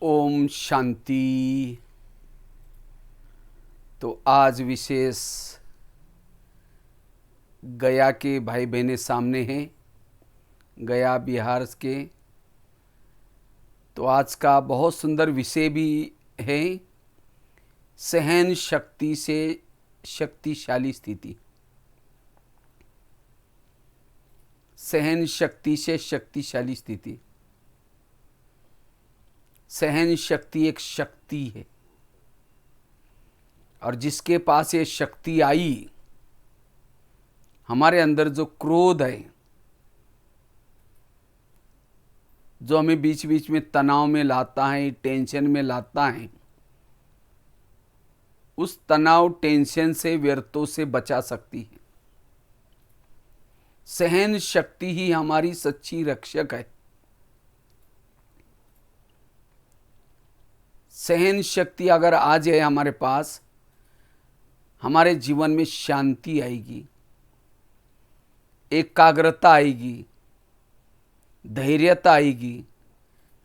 ओम शांति। तो आज विशेष गया के भाई बहने सामने हैं, गया बिहार के। तो आज का बहुत सुंदर विषय भी है, सहन शक्ति से शक्तिशाली स्थिति। सहन शक्ति से शक्तिशाली स्थिति। सहन शक्ति एक शक्ति है, और जिसके पास ये शक्ति आई, हमारे अंदर जो क्रोध है, जो हमें बीच बीच में तनाव में लाता है, टेंशन में लाता है, उस तनाव टेंशन से, व्यर्थों से बचा सकती है। सहन शक्ति ही हमारी सच्ची रक्षक है। सहन शक्ति अगर आ जाए हमारे पास, हमारे जीवन में शांति आएगी, एकाग्रता आएगी, धैर्यता आएगी,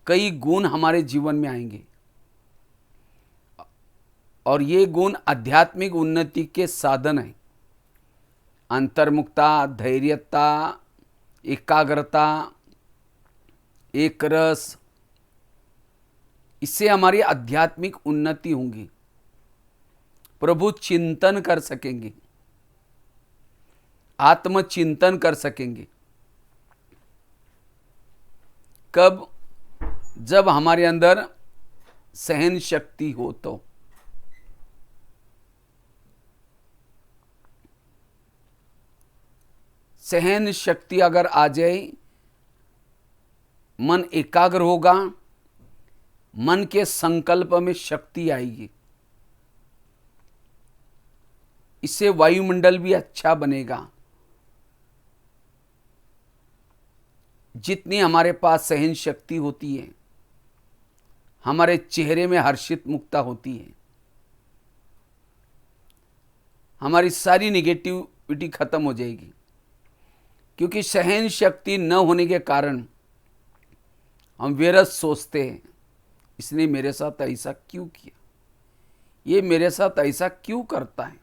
कई गुण हमारे जीवन में आएंगे। और ये गुण आध्यात्मिक उन्नति के साधन हैं। अंतर्मुखता, धैर्यता, एकाग्रता, एक रस, इससे हमारी आध्यात्मिक उन्नति होगी। प्रभु चिंतन कर सकेंगे, आत्मचिंतन कर सकेंगे। कब? जब हमारे अंदर सहन शक्ति हो। तो सहन शक्ति अगर आ जाए, मन एकाग्र होगा, मन के संकल्प में शक्ति आएगी। इससे वायुमंडल भी अच्छा बनेगा। जितनी हमारे पास सहन शक्ति होती है, हमारे चेहरे में हर्षित मुक्ता होती है। हमारी सारी निगेटिविटी खत्म हो जाएगी। क्योंकि सहन शक्ति न होने के कारण हम व्यर्थ सोचते हैं, इसने मेरे साथ ऐसा क्यों किया, ये मेरे साथ ऐसा क्यों करता है,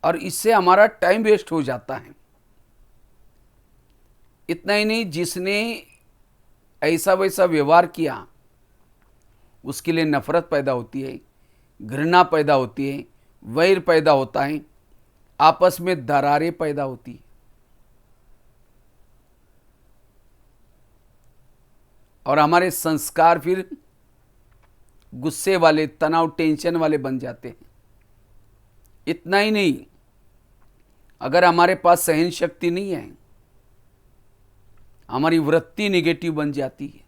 और इससे हमारा टाइम वेस्ट हो जाता है। इतना ही नहीं, जिसने ऐसा वैसा व्यवहार किया, उसके लिए नफरत पैदा होती है, घृणा पैदा होती है, वैर पैदा होता है, आपस में दरारें पैदा होती है। और हमारे संस्कार फिर गुस्से वाले, तनाव, टेंशन वाले बन जाते हैं। इतना ही नहीं, अगर हमारे पास सहन शक्ति नहीं है, हमारी वृत्ति निगेटिव बन जाती है,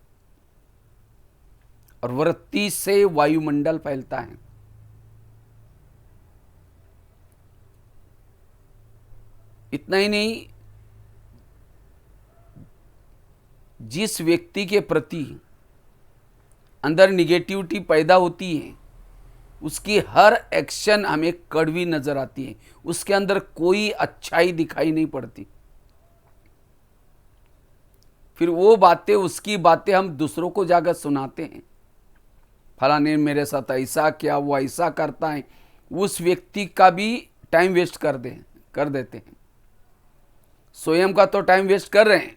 और वृत्ति से वायुमंडल फैलता है। इतना ही नहीं, जिस व्यक्ति के प्रति अंदर निगेटिविटी पैदा होती है, उसकी हर एक्शन हमें कड़वी नजर आती है। उसके अंदर कोई अच्छाई दिखाई नहीं पड़ती। फिर वो बातें, उसकी बातें हम दूसरों को जाकर सुनाते हैं, फलाने मेरे साथ ऐसा किया, वो ऐसा करता है। उस व्यक्ति का भी टाइम वेस्ट कर देते हैं। स्वयं का तो टाइम वेस्ट कर रहे हैं,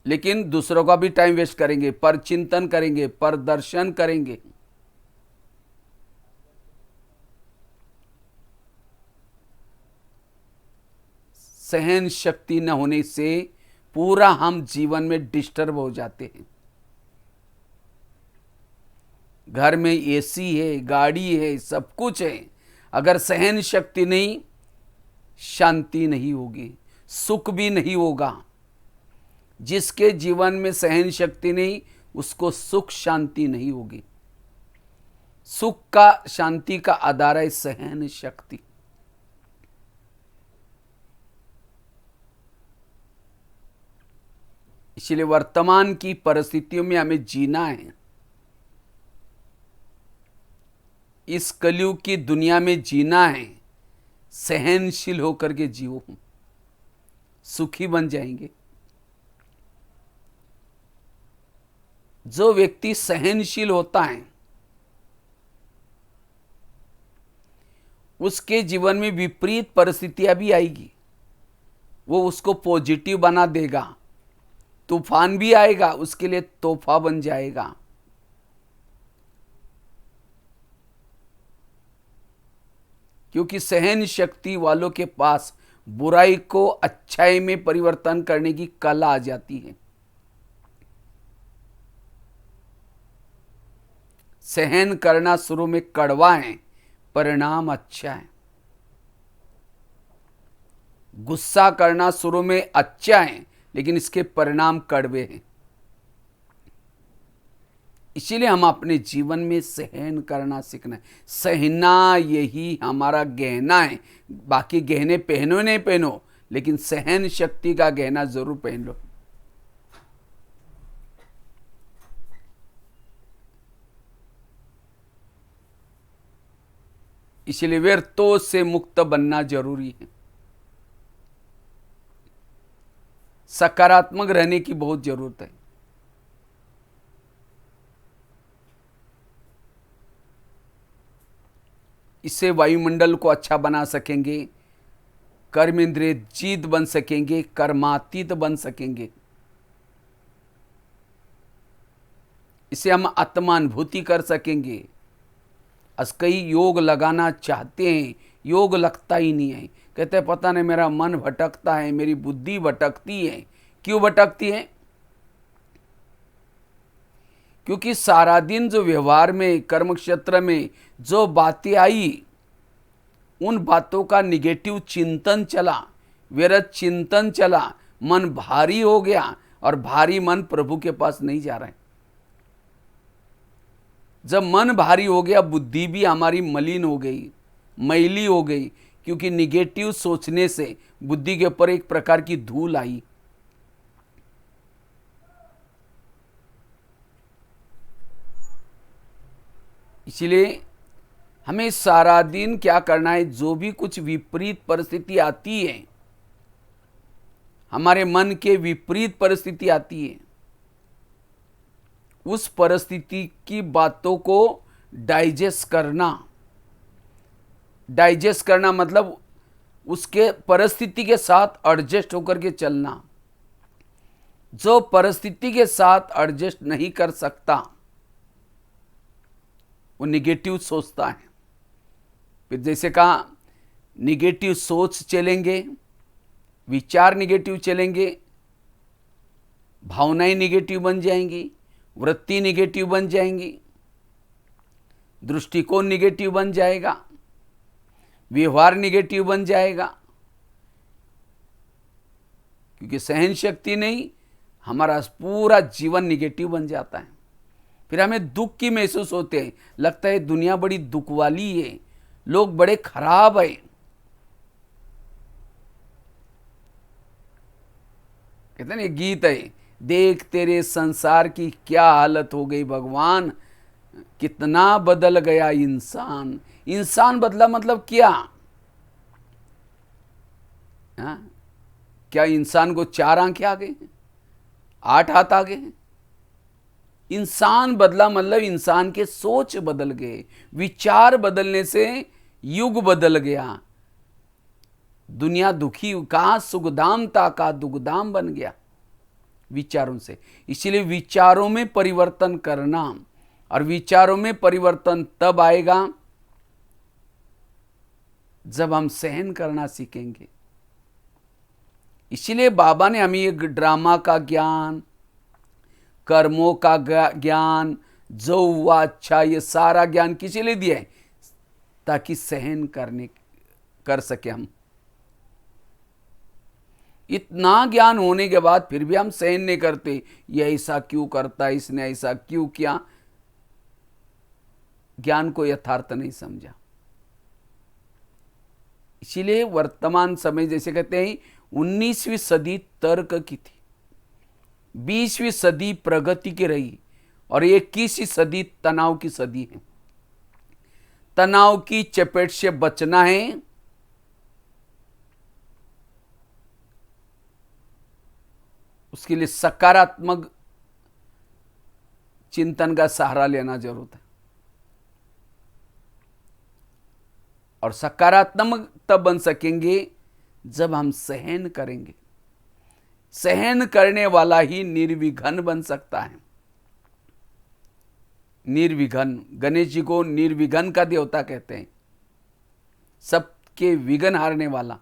लेकिन दूसरों का भी टाइम वेस्ट करेंगे, पर चिंतन करेंगे, पर दर्शन करेंगे। सहन शक्ति न होने से पूरा हम जीवन में डिस्टर्ब हो जाते हैं। घर में एसी है, गाड़ी है, सब कुछ है, अगर सहन शक्ति नहीं, शांति नहीं होगी, सुख भी नहीं होगा। जिसके जीवन में सहन शक्ति नहीं, उसको सुख शांति नहीं होगी। सुख का, शांति का आधार है सहन शक्ति। इसलिए वर्तमान की परिस्थितियों में हमें जीना है। इस कलयुग की दुनिया में जीना है, सहनशील होकर के जियो, सुखी बन जाएंगे। जो व्यक्ति सहनशील होता है उसके जीवन में विपरीत परिस्थितियां भी आएगी, वो उसको पॉजिटिव बना देगा। तूफान भी आएगा, उसके लिए तोहफा बन जाएगा। क्योंकि सहन शक्ति वालों के पास बुराई को अच्छाई में परिवर्तन करने की कला आ जाती है। सहन करना शुरू में कड़वा है, परिणाम अच्छा है। गुस्सा करना शुरू में अच्छा है, लेकिन इसके परिणाम कड़वे हैं। इसीलिए हम अपने जीवन में सहन करना सीखना है। सहना यही हमारा गहना है। बाकी गहने पहनो नहीं पहनो, लेकिन सहन शक्ति का गहना जरूर पहन लो। इसलिए व्यर्थों से मुक्त बनना जरूरी है। सकारात्मक रहने की बहुत जरूरत है। इससे वायुमंडल को अच्छा बना सकेंगे, कर्मेंद्रिय जीत बन सकेंगे, कर्मातीत बन सकेंगे। इससे हम आत्मानुभूति कर सकेंगे। कई योग लगाना चाहते हैं, योग लगता ही नहीं है। कहते हैं पता नहीं मेरा मन भटकता है, मेरी बुद्धि भटकती है। क्यों भटकती है? क्योंकि सारा दिन जो व्यवहार में, कर्म क्षेत्र में जो बातें आई, उन बातों का निगेटिव चिंतन चला, व्यर्थ चिंतन चला, मन भारी हो गया, और भारी मन प्रभु के पास नहीं जा रहा है। जब मन भारी हो गया, बुद्धि भी हमारी मलिन हो गई, मैली हो गई, क्योंकि निगेटिव सोचने से बुद्धि के ऊपर एक प्रकार की धूल आई। इसलिए हमें सारा दिन क्या करना है, जो भी कुछ विपरीत परिस्थिति आती है, हमारे मन के विपरीत परिस्थिति आती है, उस परिस्थिति की बातों को डाइजेस्ट करना। डाइजेस्ट करना मतलब उसके परिस्थिति के साथ एडजस्ट होकर के चलना। जो परिस्थिति के साथ एडजस्ट नहीं कर सकता, वो निगेटिव सोचता है। फिर जैसे कहा, निगेटिव सोच चलेंगे, विचार निगेटिव चलेंगे, भावनाएं निगेटिव बन जाएंगी, वृत्ति निगेटिव बन जाएंगी, दृष्टिकोण निगेटिव बन जाएगा, व्यवहार निगेटिव बन जाएगा। क्योंकि सहन शक्ति नहीं, हमारा पूरा जीवन निगेटिव बन जाता है। फिर हमें दुख की महसूस होते हैं, लगता है दुनिया बड़ी दुख वाली है, लोग बड़े खराब है। कहते हैं ना, गीत है, देख तेरे संसार की क्या हालत हो गई भगवान, कितना बदल गया इंसान। इंसान बदला मतलब क्या? हाँ? क्या इंसान को 4 आंखें आ गए, 8 हाथ आ गए? इंसान बदला मतलब इंसान के सोच बदल गए। विचार बदलने से युग बदल गया। दुनिया दुखी, कहां सुखधाम था, कहां दुखधाम बन गया विचारों से। इसलिए विचारों में परिवर्तन करना, और विचारों में परिवर्तन तब आएगा जब हम सहन करना सीखेंगे। इसलिए बाबा ने हमें एक ड्रामा का ज्ञान, कर्मों का ज्ञान, जो हुआ अच्छा, ये सारा ज्ञान किसी लिए दिया है? ताकि सहन कर सके हम। इतना ज्ञान होने के बाद फिर भी हम सहन नहीं करते, ये ऐसा क्यों करता, इसने ऐसा क्यों किया। ज्ञान को यथार्थ नहीं समझा। इसीलिए वर्तमान समय, जैसे कहते हैं 19वीं सदी तर्क की थी, 20वीं सदी प्रगति की रही, और 21वीं सदी तनाव की सदी है। तनाव की चपेट से बचना है, उसके लिए सकारात्मक चिंतन का सहारा लेना जरूरत है। और सकारात्मक तब बन सकेंगे जब हम सहन करेंगे। सहन करने वाला ही निर्विघ्न बन सकता है। निर्विघ्न, गणेश जी को निर्विघ्न का देवता कहते हैं, सबके विघ्न हारने वाला।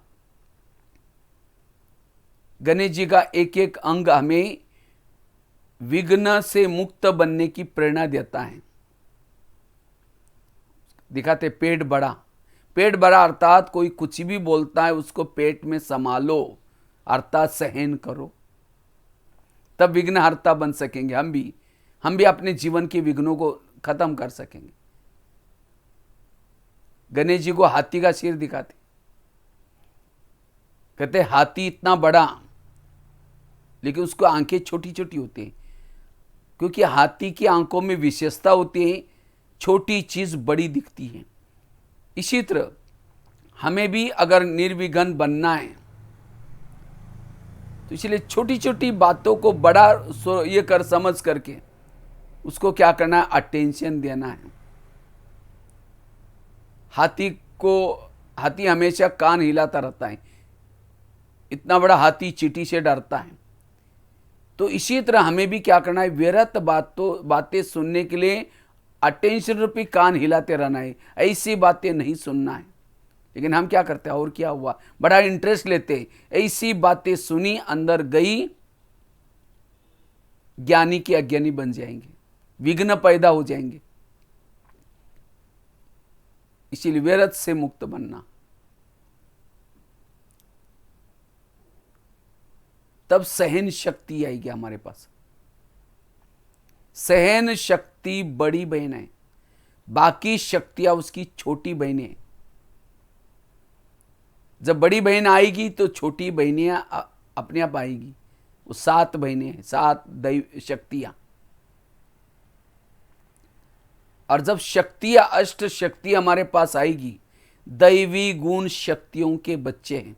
गणेश जी का एक एक अंग हमें विघ्न से मुक्त बनने की प्रेरणा देता है। दिखाते पेट बड़ा, पेट बड़ा अर्थात कोई कुछ भी बोलता है उसको पेट में संभालो, अर्थात सहन करो, तब विघ्नहर्ता बन सकेंगे। हम भी अपने जीवन के विघ्नों को खत्म कर सकेंगे। गणेश जी को हाथी का सिर दिखाते, कहते हाथी इतना बड़ा लेकिन उसको आंखें छोटी छोटी होती हैं, क्योंकि हाथी की आंखों में विशेषता होती है, छोटी चीज बड़ी दिखती है। इसी तरह हमें भी अगर निर्विघ्न बनना है तो इसलिए छोटी छोटी बातों को बड़ा ये कर समझ करके उसको क्या करना है, अटेंशन देना है। हाथी हमेशा कान हिलाता रहता है, इतना बड़ा हाथी चींटी से डरता है। तो इसी तरह हमें भी क्या करना है, व्यर्थ बातें सुनने के लिए अटेंशन रूपी कान हिलाते रहना है, ऐसी बातें नहीं सुनना है। लेकिन हम क्या करते हैं, और क्या हुआ, बड़ा इंटरेस्ट लेते, ऐसी बातें सुनी, अंदर गई, ज्ञानी के अज्ञानी बन जाएंगे, विघ्न पैदा हो जाएंगे। इसीलिए व्यर्थ से मुक्त बनना, तब सहन शक्ति आएगी हमारे पास। सहन शक्ति बड़ी बहन है, बाकी शक्तियां उसकी छोटी बहनें हैं। जब बड़ी बहन आएगी तो छोटी बहनियां अपने आप आएगी। वो 7 बहनें हैं, 7 दैव शक्तियां। और जब शक्तियां, अष्ट शक्ति हमारे पास आएगी, दैवी गुण शक्तियों के बच्चे हैं।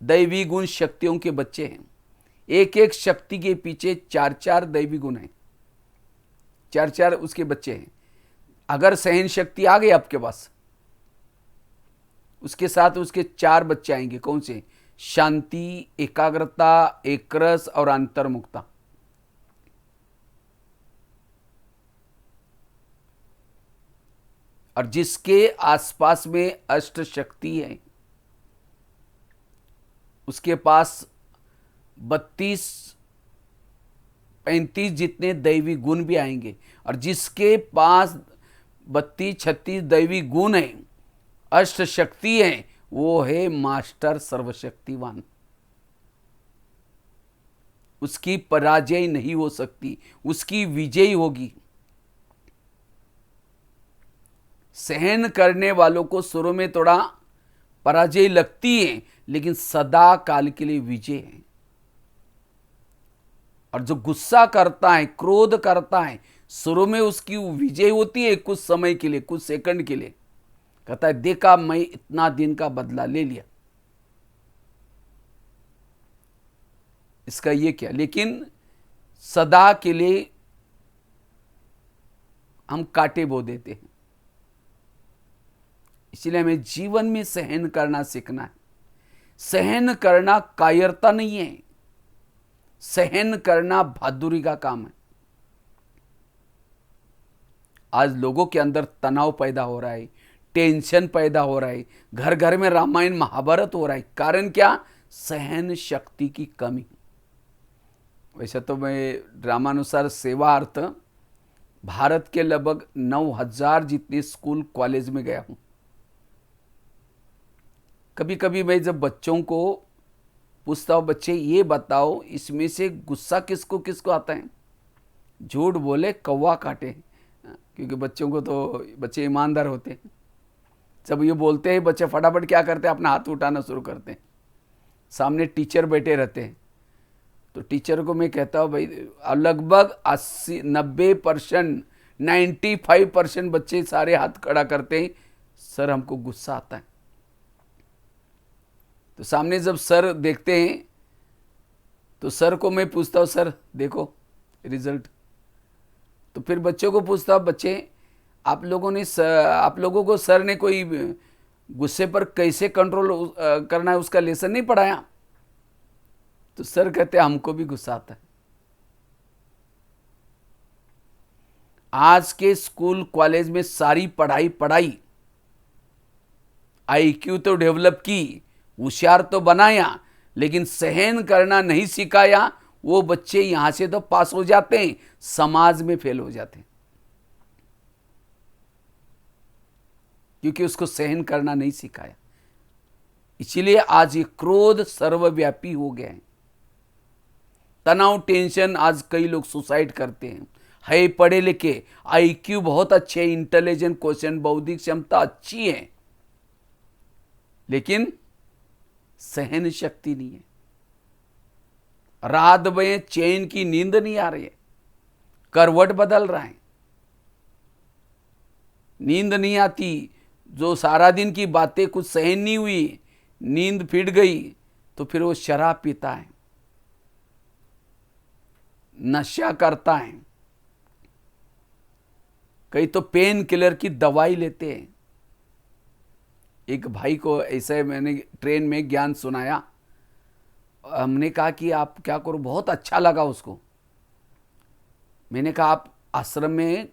दैवी गुण शक्तियों के बच्चे हैं। एक एक शक्ति के पीछे 4-4 दैवी गुण हैं, 4-4 उसके बच्चे हैं। अगर सहन शक्ति आ गई आपके पास, उसके साथ उसके 4 बच्चे आएंगे। कौन से? शांति, एकाग्रता, एकरस और अंतर्मुक्ता। और जिसके आसपास में अष्ट शक्ति है उसके पास 32-35 जितने दैवी गुण भी आएंगे। और जिसके पास 32-36 दैवी गुण हैं, अष्ट शक्ति है, वो है मास्टर सर्वशक्तिवान। उसकी पराजय नहीं हो सकती, उसकी विजय होगी। सहन करने वालों को शुरू में थोड़ा पराजय लगती है, लेकिन सदा काल के लिए विजय है। और जो गुस्सा करता है, क्रोध करता है, शुरू में उसकी विजय होती है, कुछ समय के लिए, कुछ सेकंड के लिए। कहता है देखा, मैं इतना दिन का बदला ले लिया, इसका ये क्या। लेकिन सदा के लिए हम कांटे बो देते हैं। इसलिए हमें जीवन में सहन करना सीखना है। सहन करना कायरता नहीं है, सहन करना बहादुरी का काम है। आज लोगों के अंदर तनाव पैदा हो रहा है, टेंशन पैदा हो रहा है, घर घर में रामायण महाभारत हो रहा है। कारण क्या? सहन शक्ति की कमी। वैसे तो मैं ड्रामानुसार सेवार्थ भारत के लगभग 9,000 जितने स्कूल कॉलेज में गया हूं। कभी कभी मैं जब बच्चों को पूछता हूँ, बच्चे ये बताओ इसमें से गुस्सा किसको किसको आता है? झूठ बोले कौवा काटे, क्योंकि बच्चों को तो, बच्चे ईमानदार होते हैं। जब ये बोलते हैं बच्चे फटाफट क्या करते हैं, अपना हाथ उठाना शुरू करते हैं। सामने टीचर बैठे रहते हैं तो टीचर को मैं कहता हूँ भाई लगभग 80-90%, 95% बच्चे सारे हाथ खड़ा करते हैं, सर हमको गुस्सा आता है। तो सामने जब सर देखते हैं तो सर को मैं पूछता हूँ, सर देखो रिजल्ट। तो फिर बच्चों को पूछता हूँ, बच्चे आप लोगों को सर ने कोई गुस्से पर कैसे कंट्रोल करना है उसका लेसन नहीं पढ़ाया? तो सर कहते हमको भी गुस्सा आता है। आज के स्कूल कॉलेज में सारी पढ़ाई आईक्यू तो डेवलप की, होशियार तो बनाया, लेकिन सहन करना नहीं सिखाया। वो बच्चे यहां से तो पास हो जाते हैं, समाज में फेल हो जाते हैं, क्योंकि उसको सहन करना नहीं सिखाया। इसीलिए आज ये क्रोध सर्वव्यापी हो गया है। तनाव, टेंशन, आज कई लोग सुसाइड करते हैं। है पढ़े लिखे, आईक्यू बहुत अच्छे, इंटेलिजेंट, क्वेश्चन, बौद्धिक क्षमता अच्छी है, लेकिन सहन शक्ति नहीं है। रात में चैन की नींद नहीं आ रही है, करवट बदल रहा है, नींद नहीं आती। जो सारा दिन की बातें कुछ सहन नहीं हुई, नींद फिट गई, तो फिर वो शराब पीता है, नशा करता है, कई तो पेन किलर की दवाई लेते हैं। एक भाई को ऐसे मैंने ट्रेन में ज्ञान सुनाया। हमने कहा कि आप क्या करो, बहुत अच्छा लगा उसको। मैंने कहा आप आश्रम में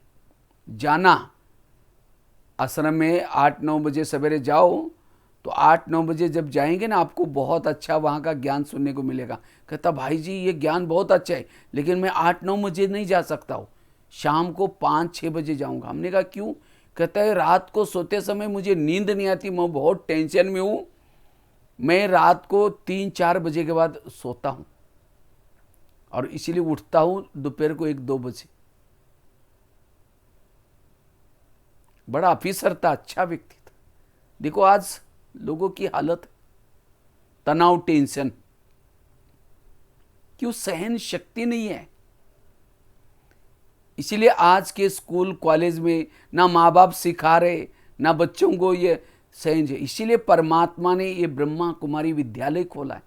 जाना, आश्रम में 8-9 बजे सवेरे जाओ, तो 8-9 बजे जब जाएंगे ना, आपको बहुत अच्छा वहाँ का ज्ञान सुनने को मिलेगा। कहता भाई जी ये ज्ञान बहुत अच्छा है, लेकिन मैं 8-9 बजे नहीं जा सकता हूँ, शाम को 5-6 बजे जाऊँगा। हमने कहा क्यों? कहता है रात को सोते समय मुझे नींद नहीं आती, मैं बहुत टेंशन में हूँ, मैं रात को 3-4 बजे के बाद सोता हूँ और इसीलिए उठता हूँ दोपहर को 1-2 बजे। बड़ा ऑफिसर था, अच्छा व्यक्ति था। देखो आज लोगों की हालत, तनाव, टेंशन, क्यों? सहन शक्ति नहीं है। इसीलिए आज के स्कूल कॉलेज में ना माँ बाप सिखा रहे, ना बच्चों को ये सहन है। इसीलिए परमात्मा ने ये ब्रह्मा कुमारी विद्यालय खोला है,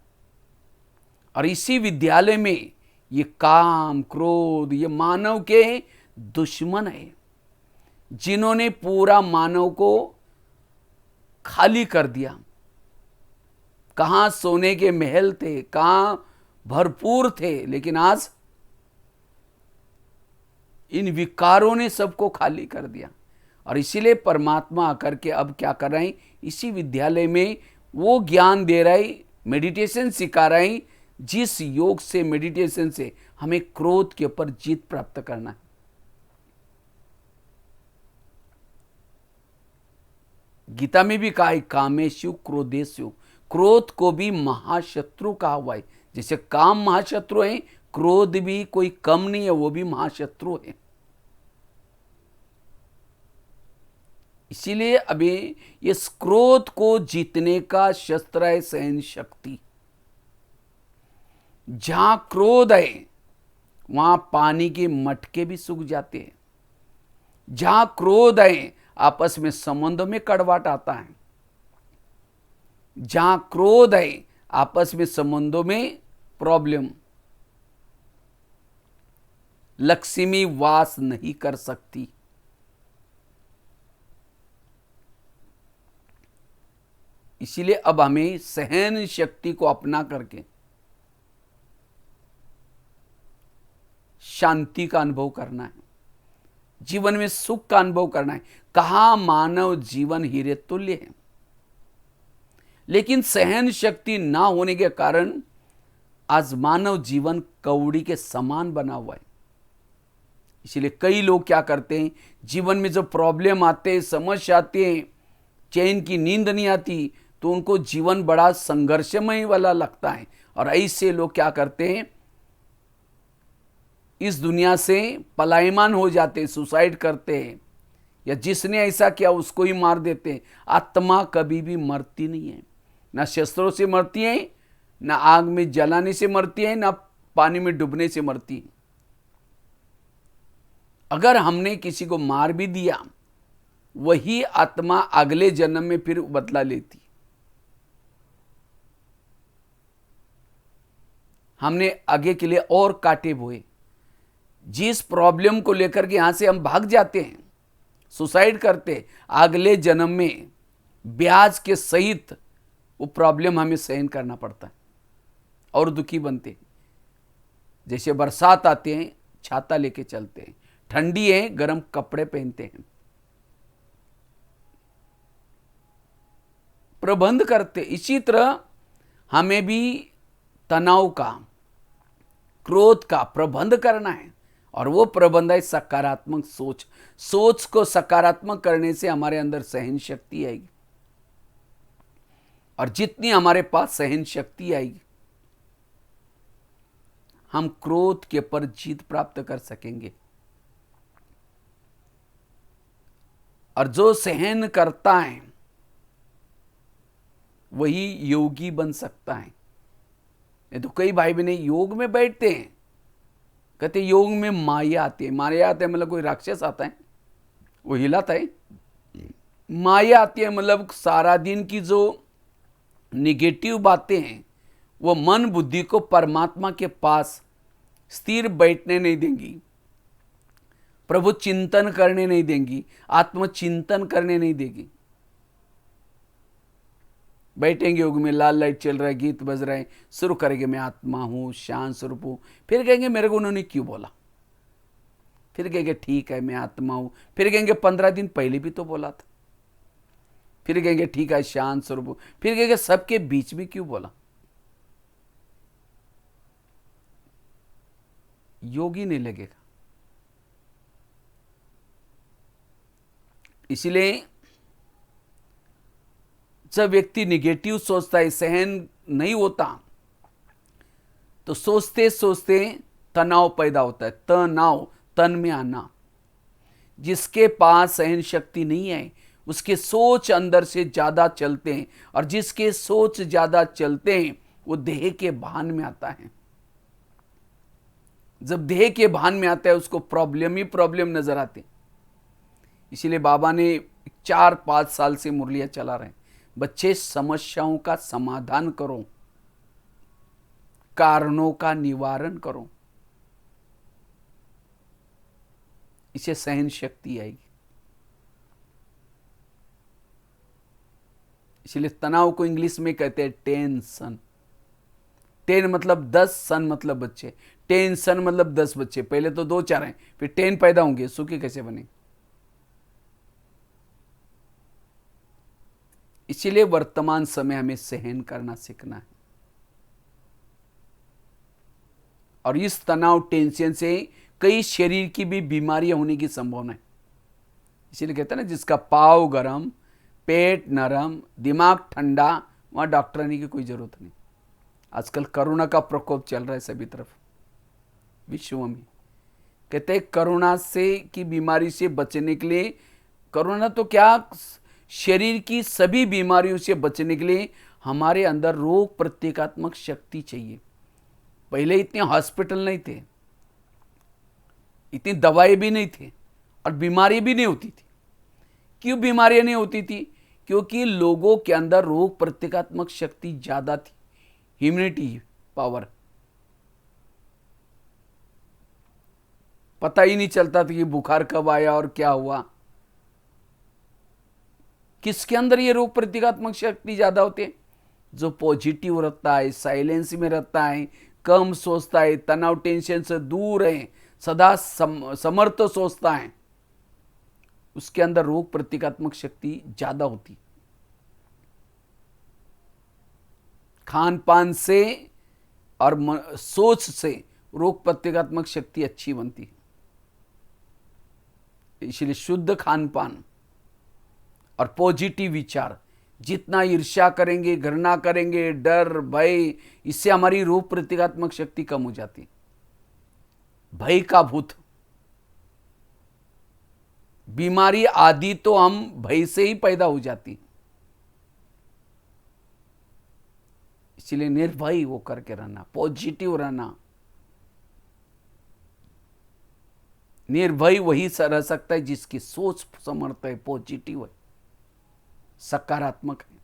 और इसी विद्यालय में ये काम, क्रोध, ये मानव के दुश्मन है, जिन्होंने पूरा मानव को खाली कर दिया। कहां सोने के महल थे, कहां भरपूर थे, लेकिन आज इन विकारों ने सबको खाली कर दिया। और इसीलिए परमात्मा आकर के अब क्या कर रहे हैं, इसी विद्यालय में वो ज्ञान दे रहे हैं, मेडिटेशन सिखा रहे हैं, जिस योग से, मेडिटेशन से हमें क्रोध के ऊपर जीत प्राप्त करना है। गीता में भी कहा है कामेषु क्रोधेषु, क्रोध को भी महाशत्रु कहा हुआ है। जैसे काम महाशत्रु है, क्रोध भी कोई कम नहीं है, वो भी महाशत्रु है। इसीलिए अभी इस क्रोध को जीतने का शस्त्र है सहन शक्ति। जहां क्रोध है वहां पानी के मटके भी सूख जाते हैं। जहां क्रोध है आपस में संबंधों में कड़वाहट आता है। जहां क्रोध है आपस में संबंधों में प्रॉब्लम, लक्ष्मी वास नहीं कर सकती। इसीलिए अब हमें सहन शक्ति को अपना करके शांति का अनुभव करना है, जीवन में सुख का अनुभव करना है। कहा मानव जीवन हीरे तुल्य है, लेकिन सहन शक्ति ना होने के कारण आज मानव जीवन कौड़ी के समान बना हुआ है। इसलिए कई लोग क्या करते हैं, जीवन में जो प्रॉब्लम आते हैं, समस्या आते हैं, चैन की नींद नहीं आती, तो उनको जीवन बड़ा संघर्षमय वाला लगता है। और ऐसे लोग क्या करते हैं, इस दुनिया से पलायमान हो जाते हैं, सुसाइड करते हैं, या जिसने ऐसा किया उसको ही मार देते हैं। आत्मा कभी भी मरती नहीं है, ना शस्त्रों से मरती है, ना आग में जलाने से मरती है, ना पानी में डूबने से मरती है। अगर हमने किसी को मार भी दिया, वही आत्मा अगले जन्म में फिर बदला लेती। हमने आगे के लिए और कांटे बोए। जिस प्रॉब्लम को लेकर के यहां से हम भाग जाते हैं, सुसाइड करते, अगले जन्म में ब्याज के सहित वो प्रॉब्लम हमें सहन करना पड़ता है और दुखी बनते। जैसे बरसात आते हैं, छाता लेके चलते हैं, ठंडी है, गर्म कपड़े पहनते हैं, प्रबंध करते। इसी तरह हमें भी तनाव का, क्रोध का प्रबंध करना है, और वो प्रबंध है सकारात्मक सोच। सोच को सकारात्मक करने से हमारे अंदर सहन शक्ति आएगी, और जितनी हमारे पास सहन शक्ति आएगी, हम क्रोध के ऊपर जीत प्राप्त कर सकेंगे। और जो सहन करता है वही योगी बन सकता है। ये तो कई भाई बहन योग में बैठते हैं, कहते योग में माया आती है। माया आती है मतलब कोई राक्षस आता है, वो हिलाता है। माया आती है मतलब सारा दिन की जो निगेटिव बातें हैं वो मन बुद्धि को परमात्मा के पास स्थिर बैठने नहीं देंगी, प्रभु चिंतन करने नहीं देंगी, आत्मचिंतन करने नहीं देगी। बैठेंगे योग में, लाल लाइट चल रहा है, गीत बज रहे हैं, शुरू करेंगे मैं आत्मा हूं, शांत स्वरूप हूं, फिर कहेंगे मेरे को उन्होंने क्यों बोला, फिर कहेंगे ठीक है मैं आत्मा हूं, फिर कहेंगे 15 दिन पहले भी तो बोला था, फिर कहेंगे ठीक है शांत स्वरूप हूं, फिर कहेंगे सबके बीच में क्यों बोला। योगी नहीं लगेगा। इसलिए जब व्यक्ति निगेटिव सोचता है, सहन नहीं होता, तो सोचते सोचते तनाव पैदा होता है। तनाव, तन में आना। जिसके पास सहन शक्ति नहीं है उसके सोच अंदर से ज्यादा चलते हैं, और जिसके सोच ज्यादा चलते हैं वो देह के भान में आता है। जब देह के भान में आता है उसको प्रॉब्लम ही प्रॉब्लम नजर आते। इसीलिए बाबा ने 4-5 साल से मुरलियां चला रहे हैं, बच्चे समस्याओं का समाधान करो, कारणों का निवारण करो, इसे सहन शक्ति आएगी। इसलिए तनाव को इंग्लिश में कहते हैं टेंशन। 10 मतलब 10, सन मतलब बच्चे। टेंशन मतलब 10 बच्चे, पहले तो 2-4 हैं, फिर 10 पैदा होंगे, सुखी कैसे बने। इसीलिए वर्तमान समय हमें सहन करना सीखना है। और इस तनाव, टेंशन से कई शरीर की भी बीमारियां होने की संभावना है। इसीलिए कहते हैं ना, जिसका पाँव गरम, पेट नरम, दिमाग ठंडा, वहां डॉक्टर आने की कोई जरूरत नहीं। आजकल कोरोना का प्रकोप चल रहा है सभी तरफ विश्व में। कहते हैं कोरोना से की बीमारी से बचने के लिए, कोरोना तो क्या, शरीर की सभी बीमारियों से बचने के लिए हमारे अंदर रोग प्रतिकात्मक शक्ति चाहिए। पहले इतने हॉस्पिटल नहीं थे, इतनी दवाई भी नहीं थी, और बीमारी भी नहीं होती थी। क्यों बीमारियां नहीं होती थी? क्योंकि लोगों के अंदर रोग प्रतिकात्मक शक्ति ज्यादा थी, इम्यूनिटी पावर। पता ही नहीं चलता था कि बुखार कब आया और क्या हुआ। किसके अंदर ये रोग प्रतिकात्मक शक्ति ज्यादा होती है? जो पॉजिटिव रहता है, साइलेंस में रहता है, कम सोचता है, तनाव टेंशन से दूर है, सदा समर्थ सोचता है, उसके अंदर रोग प्रतिकात्मक शक्ति ज्यादा होती। खान पान से और सोच से रोग प्रतिकात्मक शक्ति अच्छी बनती है। इसलिए शुद्ध खान पान और पॉजिटिव विचार, जितना ईर्ष्या करेंगे, घृणा करेंगे, डर भय, इससे हमारी रोग प्रतिकात्मक शक्ति कम हो जाती। भय का भूत, बीमारी आदि तो हम भय से ही पैदा हो जाती। इसलिए निर्भय वो करके रहना, पॉजिटिव रहना। निर्भय वही रह सकता है जिसकी सोच समर्थ है, पॉजिटिव है, सकारात्मक है।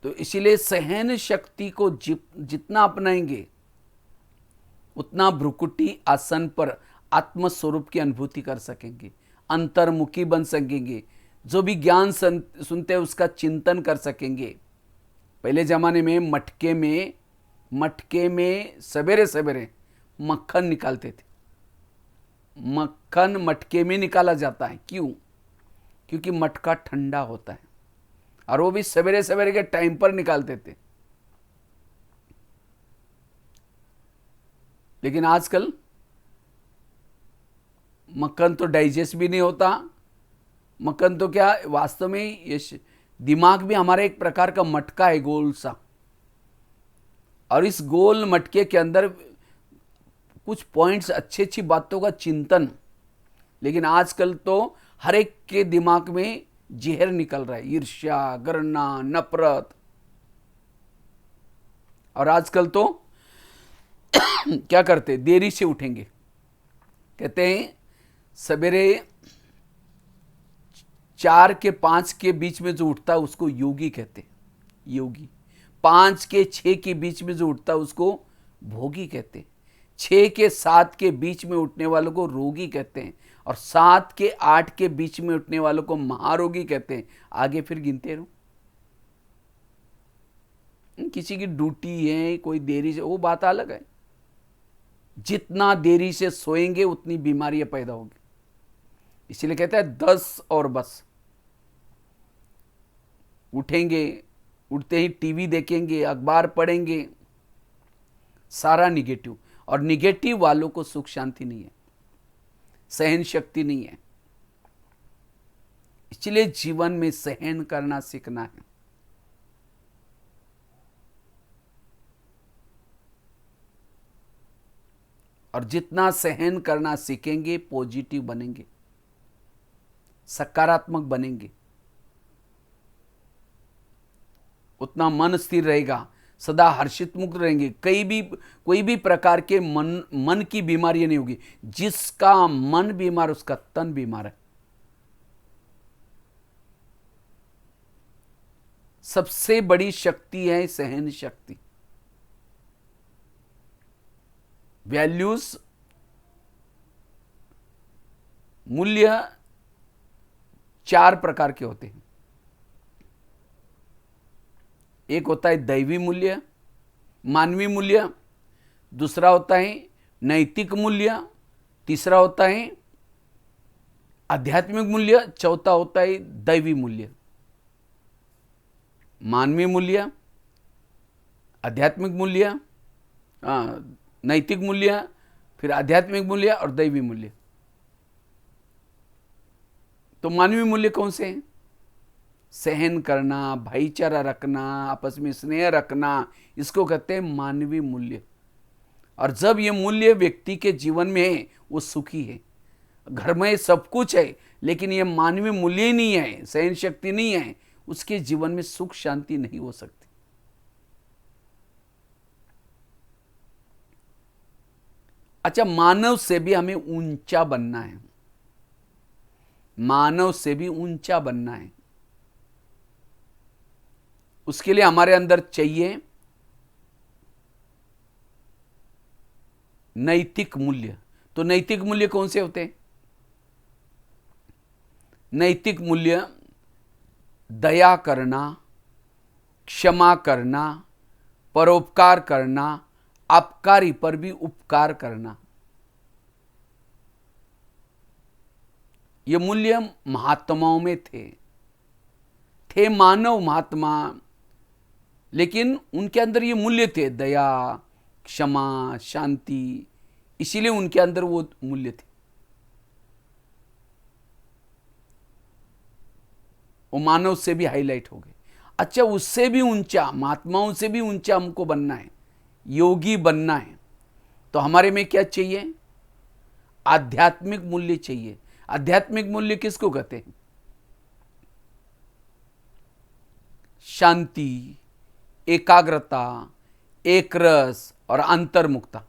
तो इसीलिए सहन शक्ति को जितना अपनाएंगे उतना भ्रुकुटी आसन पर आत्मस्वरूप की अनुभूति कर सकेंगे, अंतर्मुखी बन सकेंगे, जो भी ज्ञान सुनते हैं उसका चिंतन कर सकेंगे। पहले जमाने में मटके में सवेरे सवेरे मक्खन निकालते थे। मक्खन मटके में निकाला जाता है, क्यों? क्योंकि मटका ठंडा होता है, और वो भी सवेरे सवेरे के टाइम पर निकालते थे। लेकिन आजकल मक्खन तो डाइजेस्ट भी नहीं होता। मक्खन तो क्या, वास्तव में ये दिमाग भी हमारा एक प्रकार का मटका है, गोल सा, और इस गोल मटके के अंदर कुछ पॉइंट्स, अच्छी अच्छी बातों का चिंतन। लेकिन आजकल तो हर एक के दिमाग में जहर निकल रहा है, ईर्ष्या, घृणा, नफरत। और आजकल तो क्या करते, देरी से उठेंगे। कहते हैं सवेरे 4 के 5 के बीच में जो उठता है उसको योगी कहते हैं, योगी। 5 के 6 के बीच में जो उठता है उसको भोगी कहते हैं। 6 के 7 के बीच में उठने वालों को रोगी कहते हैं, और 7 के 8 के बीच में उठने वालों को महारोगी कहते हैं। आगे फिर गिनते रहो। किसी की ड्यूटी है, कोई देरी से, वो बात अलग है। जितना देरी से सोएंगे उतनी बीमारियां पैदा होगी। इसीलिए कहते हैं 10 और बस। उठेंगे, उठते ही टीवी देखेंगे, अखबार पढ़ेंगे, सारा निगेटिव। और निगेटिव वालों को सुख शांति नहीं है, सहन शक्ति नहीं है। इसलिए जीवन में सहन करना सीखना है। और जितना सहन करना सीखेंगे, पॉजिटिव बनेंगे, सकारात्मक बनेंगे, उतना मन स्थिर रहेगा, सदा हर्षित मुक्त रहेंगे। कोई भी प्रकार के मन की बीमारी नहीं होगी। जिसका मन बीमार उसका तन बीमार है। सबसे बड़ी शक्ति है सहन शक्ति। वैल्यूज, मूल्य 4 प्रकार के होते हैं। एक होता है दैवी मूल्य, मानवीय मूल्य। दूसरा होता है नैतिक मूल्य। तीसरा होता है आध्यात्मिक मूल्य। चौथा होता है दैवी मूल्य। मानवीय मूल्य, आध्यात्मिक मूल्य, नैतिक मूल्य, फिर आध्यात्मिक मूल्य और दैवी मूल्य। तो मानवीय मूल्य कौन से हैं? सहन करना, भाईचारा रखना, आपस में स्नेह रखना, इसको कहते हैं मानवीय मूल्य। और जब ये मूल्य व्यक्ति के जीवन में है, वो सुखी है। घर में सब कुछ है, लेकिन ये मानवीय मूल्य ही नहीं है, सहन शक्ति नहीं है, उसके जीवन में सुख शांति नहीं हो सकती। अच्छा, मानव से भी हमें ऊंचा बनना है। मानव से भी ऊंचा बनना है। उसके लिए हमारे अंदर चाहिए नैतिक मूल्य। तो नैतिक मूल्य कौन से होते हैं? नैतिक मूल्य दया करना, क्षमा करना, परोपकार करना, अपकारी पर भी उपकार करना। ये मूल्य महात्माओं में थे मानव महात्मा, लेकिन उनके अंदर ये मूल्य थे, दया, क्षमा, शांति। इसीलिए उनके अंदर वो मूल्य थे। वो मानव से भी हाईलाइट हो गए। अच्छा, उससे भी ऊंचा, महात्माओं से भी ऊंचा हमको बनना है, योगी बनना है। तो हमारे में क्या चाहिए? आध्यात्मिक मूल्य चाहिए। आध्यात्मिक मूल्य किसको कहते हैं? शांति, एकाग्रता, एक रस और अंतर्मुखता,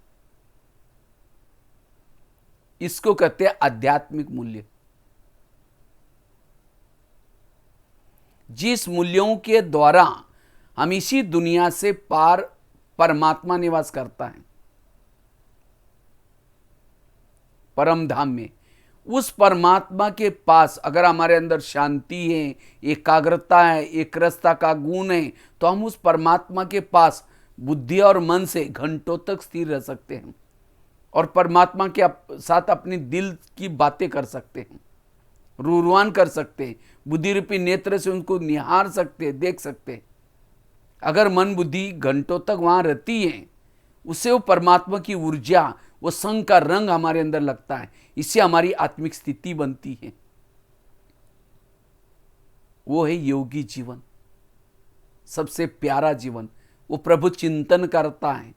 इसको कहते हैं आध्यात्मिक मूल्य। जिस मूल्यों के द्वारा हम इसी दुनिया से पार परमात्मा निवास करता है, परम धाम में। उस परमात्मा के पास अगर हमारे अंदर शांति है, एकाग्रता है, एकरसता का गुण है, तो हम उस परमात्मा के पास बुद्धि और मन से घंटों तक स्थिर रह सकते हैं और परमात्मा के साथ अपनी दिल की बातें कर सकते हैं, रूरवान कर सकते हैं, बुद्धि रूपी नेत्र से उनको निहार सकते हैं, देख सकते हैं। अगर मन बुद्धि घंटों तक वहाँ रहती है, उससे वो परमात्मा की ऊर्जा, वो संग का रंग हमारे अंदर लगता है, इससे हमारी आत्मिक स्थिति बनती है। वो है योगी जीवन, सबसे प्यारा जीवन। वो प्रभु चिंतन करता है।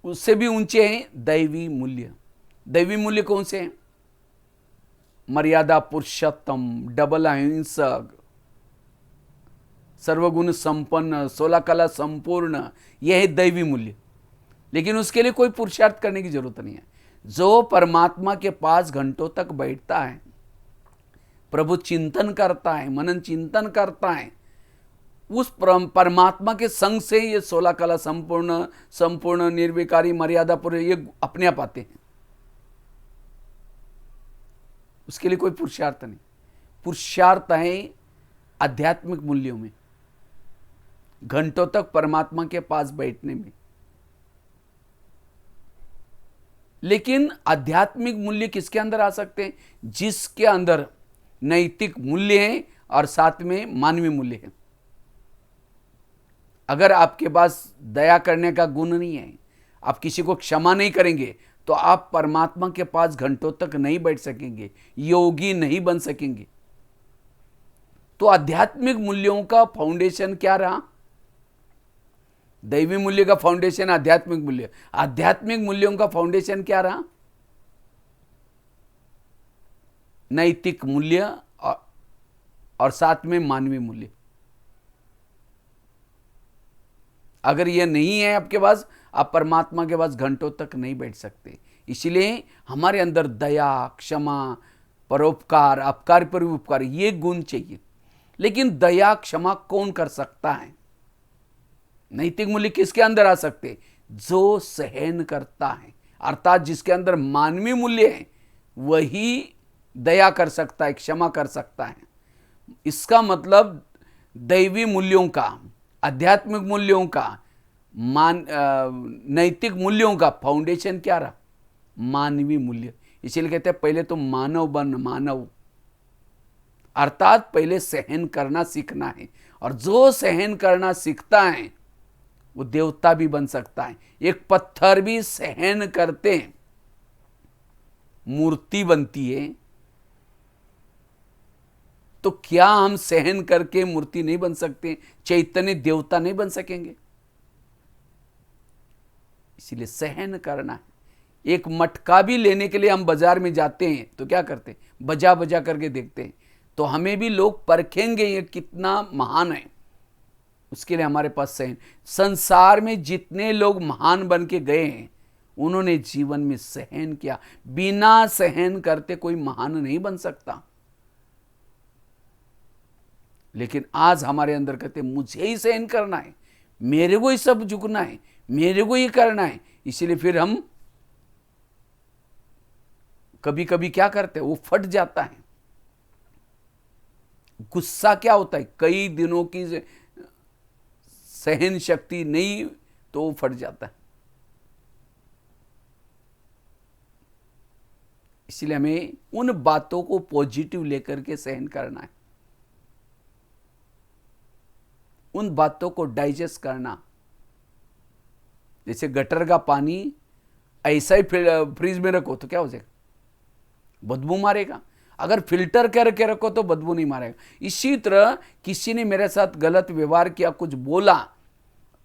उससे भी ऊंचे हैं दैवी मूल्य। दैवी मूल्य कौन से हैं? मर्यादा पुरुषोत्तम, डबल अहिंसक, सर्वगुण संपन्न, 16 कला संपूर्ण, यह है दैवी मूल्य। लेकिन उसके लिए कोई पुरुषार्थ करने की जरूरत नहीं है। जो परमात्मा के पास घंटों तक बैठता है, प्रभु चिंतन करता है, मनन चिंतन करता है, उस परमात्मा के संग से ये 16 कला संपूर्ण, निर्विकारी, मर्यादा पूर्ण, ये अपने आप आते हैं। उसके लिए कोई पुरुषार्थ नहीं। पुरुषार्थ है आध्यात्मिक मूल्यों में, घंटों तक परमात्मा के पास बैठने में। लेकिन आध्यात्मिक मूल्य किसके अंदर आ सकते हैं? जिसके अंदर नैतिक मूल्य है और साथ में मानवीय मूल्य है। अगर आपके पास दया करने का गुण नहीं है, आप किसी को क्षमा नहीं करेंगे, तो आप परमात्मा के पास घंटों तक नहीं बैठ सकेंगे, योगी नहीं बन सकेंगे। तो आध्यात्मिक मूल्यों का फाउंडेशन क्या रहा? दैवी मूल्य का फाउंडेशन आध्यात्मिक मूल्य। आध्यात्मिक मूल्यों का फाउंडेशन क्या रहा? नैतिक मूल्य और साथ में मानवीय मूल्य। अगर यह नहीं है आपके पास, आप परमात्मा के पास घंटों तक नहीं बैठ सकते। इसलिए हमारे अंदर दया, क्षमा, परोपकार, अपकार पर उपकार, ये गुण चाहिए। लेकिन दया क्षमा कौन कर सकता है? नैतिक मूल्य किसके अंदर आ सकते? जो सहन करता है, अर्थात जिसके अंदर मानवीय मूल्य है, वही दया कर सकता है, क्षमा कर सकता है। इसका मतलब दैवी मूल्यों का, आध्यात्मिक मूल्यों का, नैतिक मूल्यों का फाउंडेशन क्या रहा? मानवीय मूल्य। इसीलिए कहते हैं पहले तो मानव बन, मानव, अर्थात पहले सहन करना सीखना है। और जो सहन करना सीखता है वो देवता भी बन सकता है। एक पत्थर भी सहन करते मूर्ति बनती है, तो क्या हम सहन करके मूर्ति नहीं बन सकते? चैतन्य देवता नहीं बन सकेंगे? इसीलिए सहन करना है। एक मटका भी लेने के लिए हम बाजार में जाते हैं तो क्या करते हैं? बजा बजा करके देखते हैं, तो हमें भी लोग परखेंगे ये कितना महान है। उसके लिए हमारे पास सहन। संसार में जितने लोग महान बन के गए हैं, उन्होंने जीवन में सहन किया। बिना सहन करते कोई महान नहीं बन सकता। लेकिन आज हमारे अंदर कहते मुझे ही सहन करना है, मेरे को ही सब झुकना है, मेरे को ही करना है। इसीलिए फिर हम कभी कभी क्या करते हैं, वो फट जाता है। गुस्सा क्या होता है, कई दिनों की सहन शक्ति नहीं तो वो फट जाता है। इसलिए हमें उन बातों को पॉजिटिव लेकर के सहन करना है, उन बातों को डाइजेस्ट करना। जैसे गटर का पानी ऐसा ही फ्रिज में रखो तो क्या हो जाएगा? बदबू मारेगा। अगर फिल्टर करके रखो तो बदबू नहीं मारेगा। इसी तरह किसी ने मेरे साथ गलत व्यवहार किया, कुछ बोला,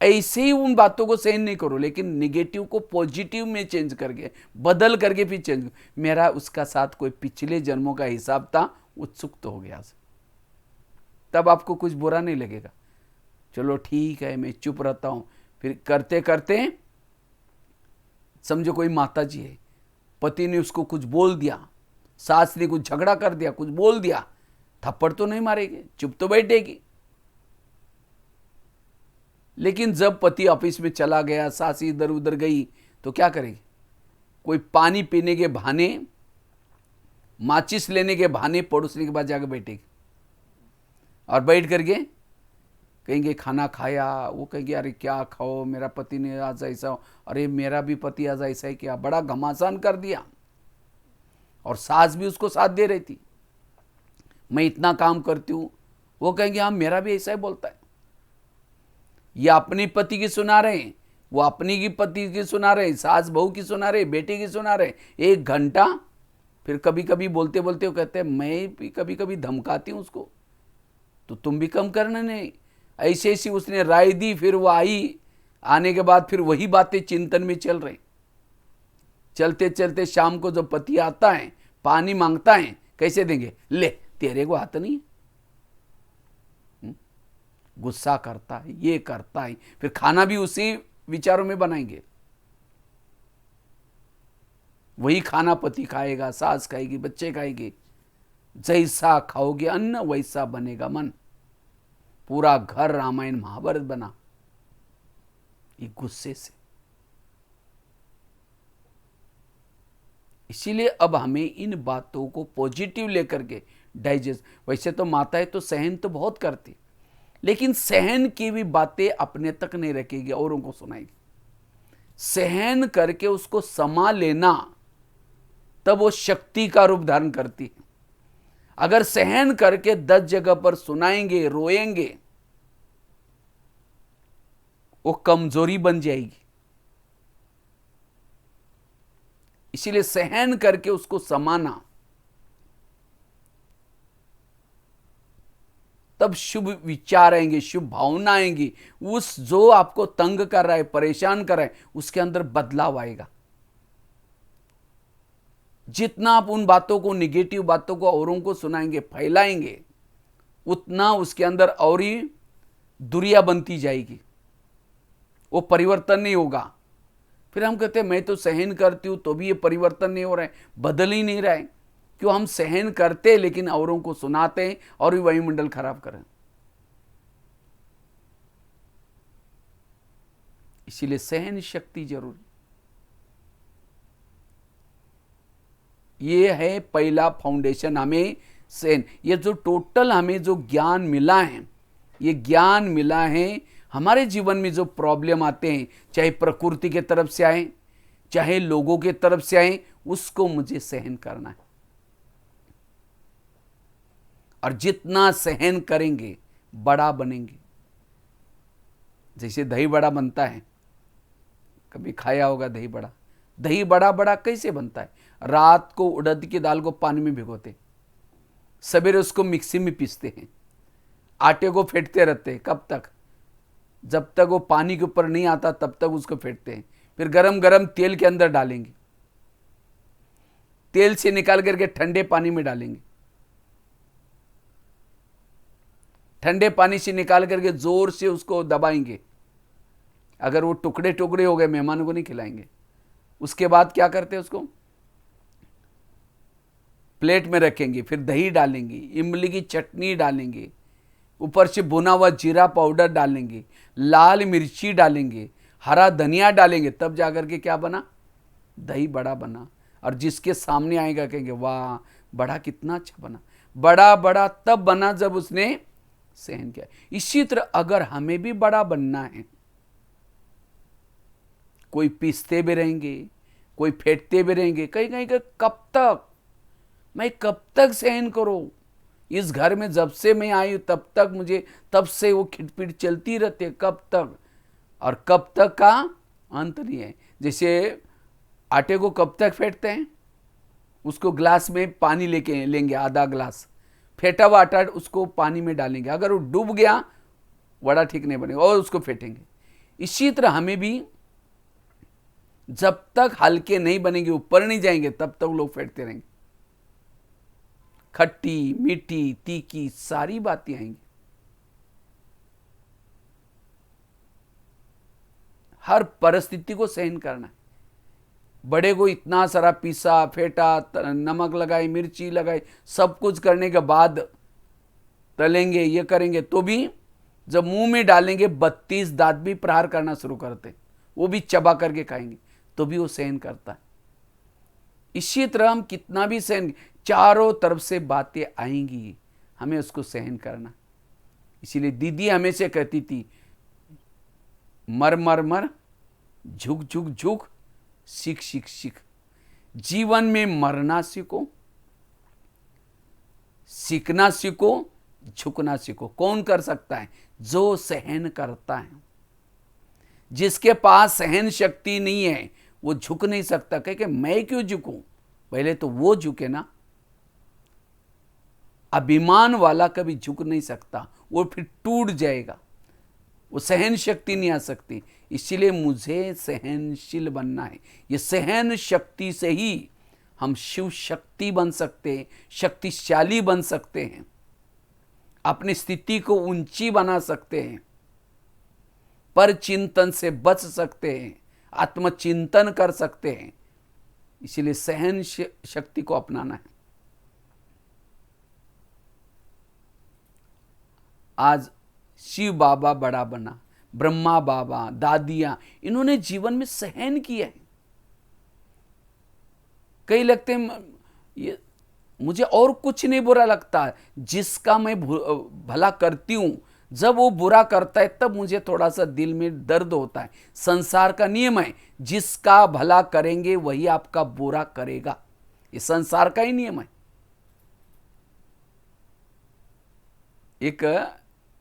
ऐसे ही उन बातों को सहन नहीं करो, लेकिन निगेटिव को पॉजिटिव में चेंज करके, बदल करके फिर चेंज। मेरा उसका साथ कोई पिछले जन्मों का हिसाब था, उत्सुक तो हो गया, तब आपको कुछ बुरा नहीं लगेगा। चलो ठीक है, मैं चुप रहता हूं। फिर करते करते समझो कोई माता जी है, पति ने उसको कुछ बोल दिया, सास ने कुछ झगड़ा कर दिया, कुछ बोल दिया, थप्पड़ तो नहीं मारेगी, चुप तो बैठेगी। लेकिन जब पति ऑफिस में चला गया, सास इधर उधर गई, तो क्या करेगी? कोई पानी पीने के बहाने, माचिस लेने के बहाने पड़ोसने के पास जाकर बैठेगी और बैठ करके कहेंगे खाना खाया, वो कहेंगे अरे क्या खाओ, मेरा पति ने आज ऐसा, अरे मेरा भी पति आज ऐसा ही किया, बड़ा घमासान कर दिया। और सास भी उसको साथ दे रही थी, मैं इतना काम करती हूँ, वो कहेंगे हाँ मेरा भी ऐसा ही बोलता है। ये अपने पति की सुना रहे हैं, वो अपनी की पति की सुना रहे, सास बहू की सुना रहे, बेटे की सुना रहे, 1 घंटा। फिर कभी कभी बोलते बोलते वो कहते हैं मैं भी कभी कभी धमकाती हूँ उसको, तो तुम भी कम करना नहीं। ऐसे ऐसी उसने राय दी, फिर वो आई, आने के बाद फिर वही बातें चिंतन में चल रही। चलते चलते शाम को जब पति आता है, पानी मांगता है, कैसे देंगे? ले तेरे को आता नहीं। गुस्सा करता है, ये करता है, फिर खाना भी उसी विचारों में बनाएंगे। वही खाना पति खाएगा, सास खाएगी, बच्चे खाएगी। जैसा खाओगे अन्न वैसा बनेगा मन। पूरा घर रामायण महाभारत बना ये गुस्से से। इसीलिए अब हमें इन बातों को पॉजिटिव लेकर के डाइजेस्ट, वैसे तो माताएं तो सहन तो बहुत करती, लेकिन सहन की भी बातें अपने तक नहीं रखेगी, औरों को सुनाएगी। सहन करके उसको समा लेना, तब वो शक्ति का रूप धारण करती है। अगर सहन करके 10 जगह पर सुनाएंगे, रोएंगे, वो कमजोरी बन जाएगी। इसीलिए सहन करके उसको समाना, तब शुभ विचार आएंगे, शुभ भावना आएंगी। उस जो आपको तंग कर रहा है, परेशान कर रहा है, उसके अंदर बदलाव आएगा। जितना आप उन बातों को, निगेटिव बातों को औरों को सुनाएंगे, फैलाएंगे, उतना उसके अंदर और ही दूरियां बनती जाएगी, वो परिवर्तन नहीं होगा। फिर हम कहते हैं मैं तो सहन करती हूं तो भी ये परिवर्तन नहीं हो रहा है, बदल ही नहीं रहा है। क्यों? हम सहन करते लेकिन औरों को सुनाते हैं और भी वायुमंडल खराब करें। इसीलिए सहन शक्ति जरूरी। ये है पहला फाउंडेशन, हमें सहन। ये जो टोटल हमें जो ज्ञान मिला है, ये ज्ञान मिला है हमारे जीवन में जो प्रॉब्लम आते हैं, चाहे प्रकृति के तरफ से आए, चाहे लोगों के तरफ से आए, उसको मुझे सहन करना है। और जितना सहन करेंगे बड़ा बनेंगे। जैसे दही बड़ा बनता है, कभी खाया होगा दही बड़ा। दही बड़ा बड़ा कैसे बनता है? रात को उड़द की दाल को पानी में भिगोते, सवेरे उसको मिक्सी में पीसते हैं, आटे को फेंटते रहते हैं। कब तक? जब तक वो पानी के ऊपर नहीं आता तब तक उसको फेंटते हैं। फिर गरम गरम तेल के अंदर डालेंगे, तेल से निकाल करके ठंडे पानी में डालेंगे, ठंडे पानी से निकाल करके जोर से उसको दबाएंगे। अगर वो टुकड़े टुकड़े हो गए, मेहमानों को नहीं खिलाएंगे। उसके बाद क्या करते हैं? उसको प्लेट में रखेंगे, फिर दही डालेंगे, इमली की चटनी डालेंगे, ऊपर से भुना हुआ जीरा पाउडर डालेंगे, लाल मिर्ची डालेंगे, हरा धनिया डालेंगे, तब जाकर के क्या बना? दही बड़ा बना। और जिसके सामने आएगा कहेंगे वाह बड़ा कितना अच्छा बना। बड़ा बड़ा तब बना जब उसने सहन किया। इसी तरह अगर हमें भी बड़ा बनना है, कोई पीसते भी रहेंगे, कोई फेंटते भी रहेंगे, कहीं कहीं कब तक मैं कब तक सहन करूं? इस घर में जब से मैं आई तब तक मुझे, तब से वो खिटपिट चलती रहती है। कब तक? और कब तक का अंत नहीं है। जैसे आटे को कब तक फेंटते हैं? उसको ग्लास में पानी लेके लेंगे, आधा ग्लास फेंटा हुआ आटा उसको पानी में डालेंगे, अगर वो डूब गया वड़ा ठीक नहीं बनेगा, और उसको फेंटेंगे। इसी तरह हमें भी जब तक हल्के नहीं बनेंगे, ऊपर नहीं जाएंगे, तब तक लोग फेंटते रहेंगे। खट्टी मीठी तीखी सारी बातें आएंगी। हर परिस्थिति को सहन करना है। बड़े को इतना सारा पीसा फेटा, नमक लगाई, मिर्ची लगाई, सब कुछ करने के बाद तलेंगे, ये करेंगे, तो भी जब मुंह में डालेंगे 32 दांत भी प्रहार करना शुरू करते, वो भी चबा करके खाएंगे, तो भी वो सहन करता है। इसी तरह हम कितना भी सहन, चारों तरफ से बातें आएंगी, हमें उसको सहन करना। इसीलिए दीदी हमेशा कहती थी, मर मर मर, झुक झुक झुक, सीख सीख सीख। जीवन में मरना सीखो, सीखना सीखो, झुकना सीखो। कौन कर सकता है? जो सहन करता है। जिसके पास सहन शक्ति नहीं है वो झुक नहीं सकता। कहे मैं क्यों झुकूं? पहले तो वो झुके ना। अभिमान वाला कभी झुक नहीं सकता, वो फिर टूट जाएगा, वो सहन शक्ति नहीं आ सकती। इसीलिए मुझे सहनशील बनना है। ये सहन शक्ति से ही हम शिव शक्ति बन सकते हैं, शक्तिशाली बन सकते हैं, अपनी स्थिति को ऊंची बना सकते हैं, पर चिंतन से बच सकते हैं, आत्मचिंतन कर सकते हैं। इसीलिए सहन शक्ति को अपनाना है। आज शिव बाबा बड़ा बना, ब्रह्मा बाबा, दादियां, इन्होंने जीवन में सहन किया है। कई लगते हैं ये मुझे और कुछ नहीं बुरा लगता, जिसका मैं भला करती हूं, जब वो बुरा करता है तब मुझे थोड़ा सा दिल में दर्द होता है। संसार का नियम है, जिसका भला करेंगे वही आपका बुरा करेगा। ये संसार का ही नियम है।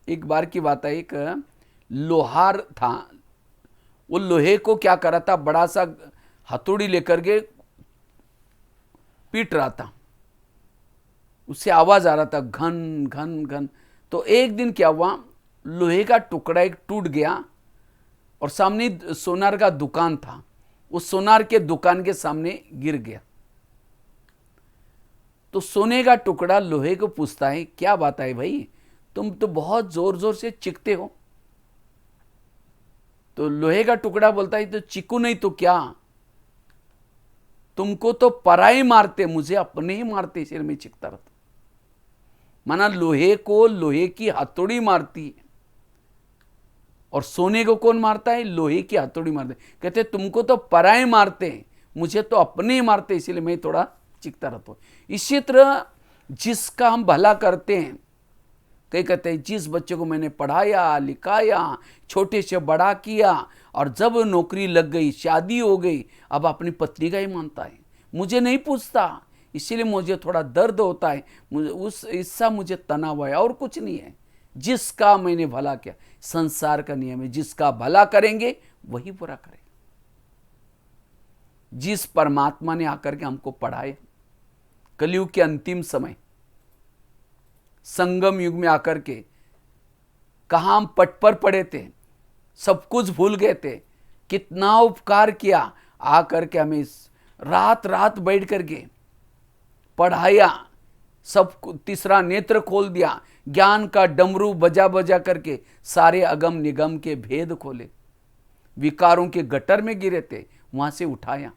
एक बार की बात है, एक लोहार था, वो लोहे को क्या करा था, बड़ा सा हथौड़ी लेकर के पीट रहा था, उससे आवाज आ रहा था घन घन घन। तो एक दिन क्या हुआ, लोहे का टुकड़ा एक टूट गया और सामने सोनार का दुकान था, उस सोनार के दुकान के सामने गिर गया। तो सोने का टुकड़ा लोहे को पूछता है, क्या बात है भाई, तुम तो बहुत जोर जोर से चीखते हो। तो लोहे का टुकड़ा बोलता है, तो चीखू नहीं तो क्या, तुमको तो पराई मारते, मुझे अपने ही मारते, इसलिए मैं चीखता रहता। माना लोहे को लोहे की हथौड़ी मारती है, और सोने को कौन मारता है? लोहे की हथौड़ी मारते। कहते तुमको तो पराई मारते, मुझे तो अपने ही मारते, इसीलिए मैं थोड़ा चीखता रहता हूं। इसी तरह जिसका हम भला करते हैं, कई कहते हैं जिस बच्चे को मैंने पढ़ाया लिखाया, छोटे से बड़ा किया, और जब नौकरी लग गई, शादी हो गई, अब अपनी पत्नी का ही मानता है, मुझे नहीं पूछता, इसीलिए मुझे थोड़ा दर्द होता है, मुझे उस इससा मुझे तनाव है, और कुछ नहीं है। जिसका मैंने भला किया, संसार का नियम है, जिसका भला करेंगे वही बुरा करेंगे। जिस परमात्मा ने आकर के हमको पढ़ाए, कलयुग के अंतिम समय, संगम युग में आकर के, कहाँ हम पट पर पड़े थे, सब कुछ भूल गए थे, कितना उपकार किया, आकर के हमें रात रात बैठ करके पढ़ाया, सब तीसरा नेत्र खोल दिया, ज्ञान का डमरू बजा बजा करके सारे अगम निगम के भेद खोले। विकारों के गटर में गिरे थे, वहां से उठाया,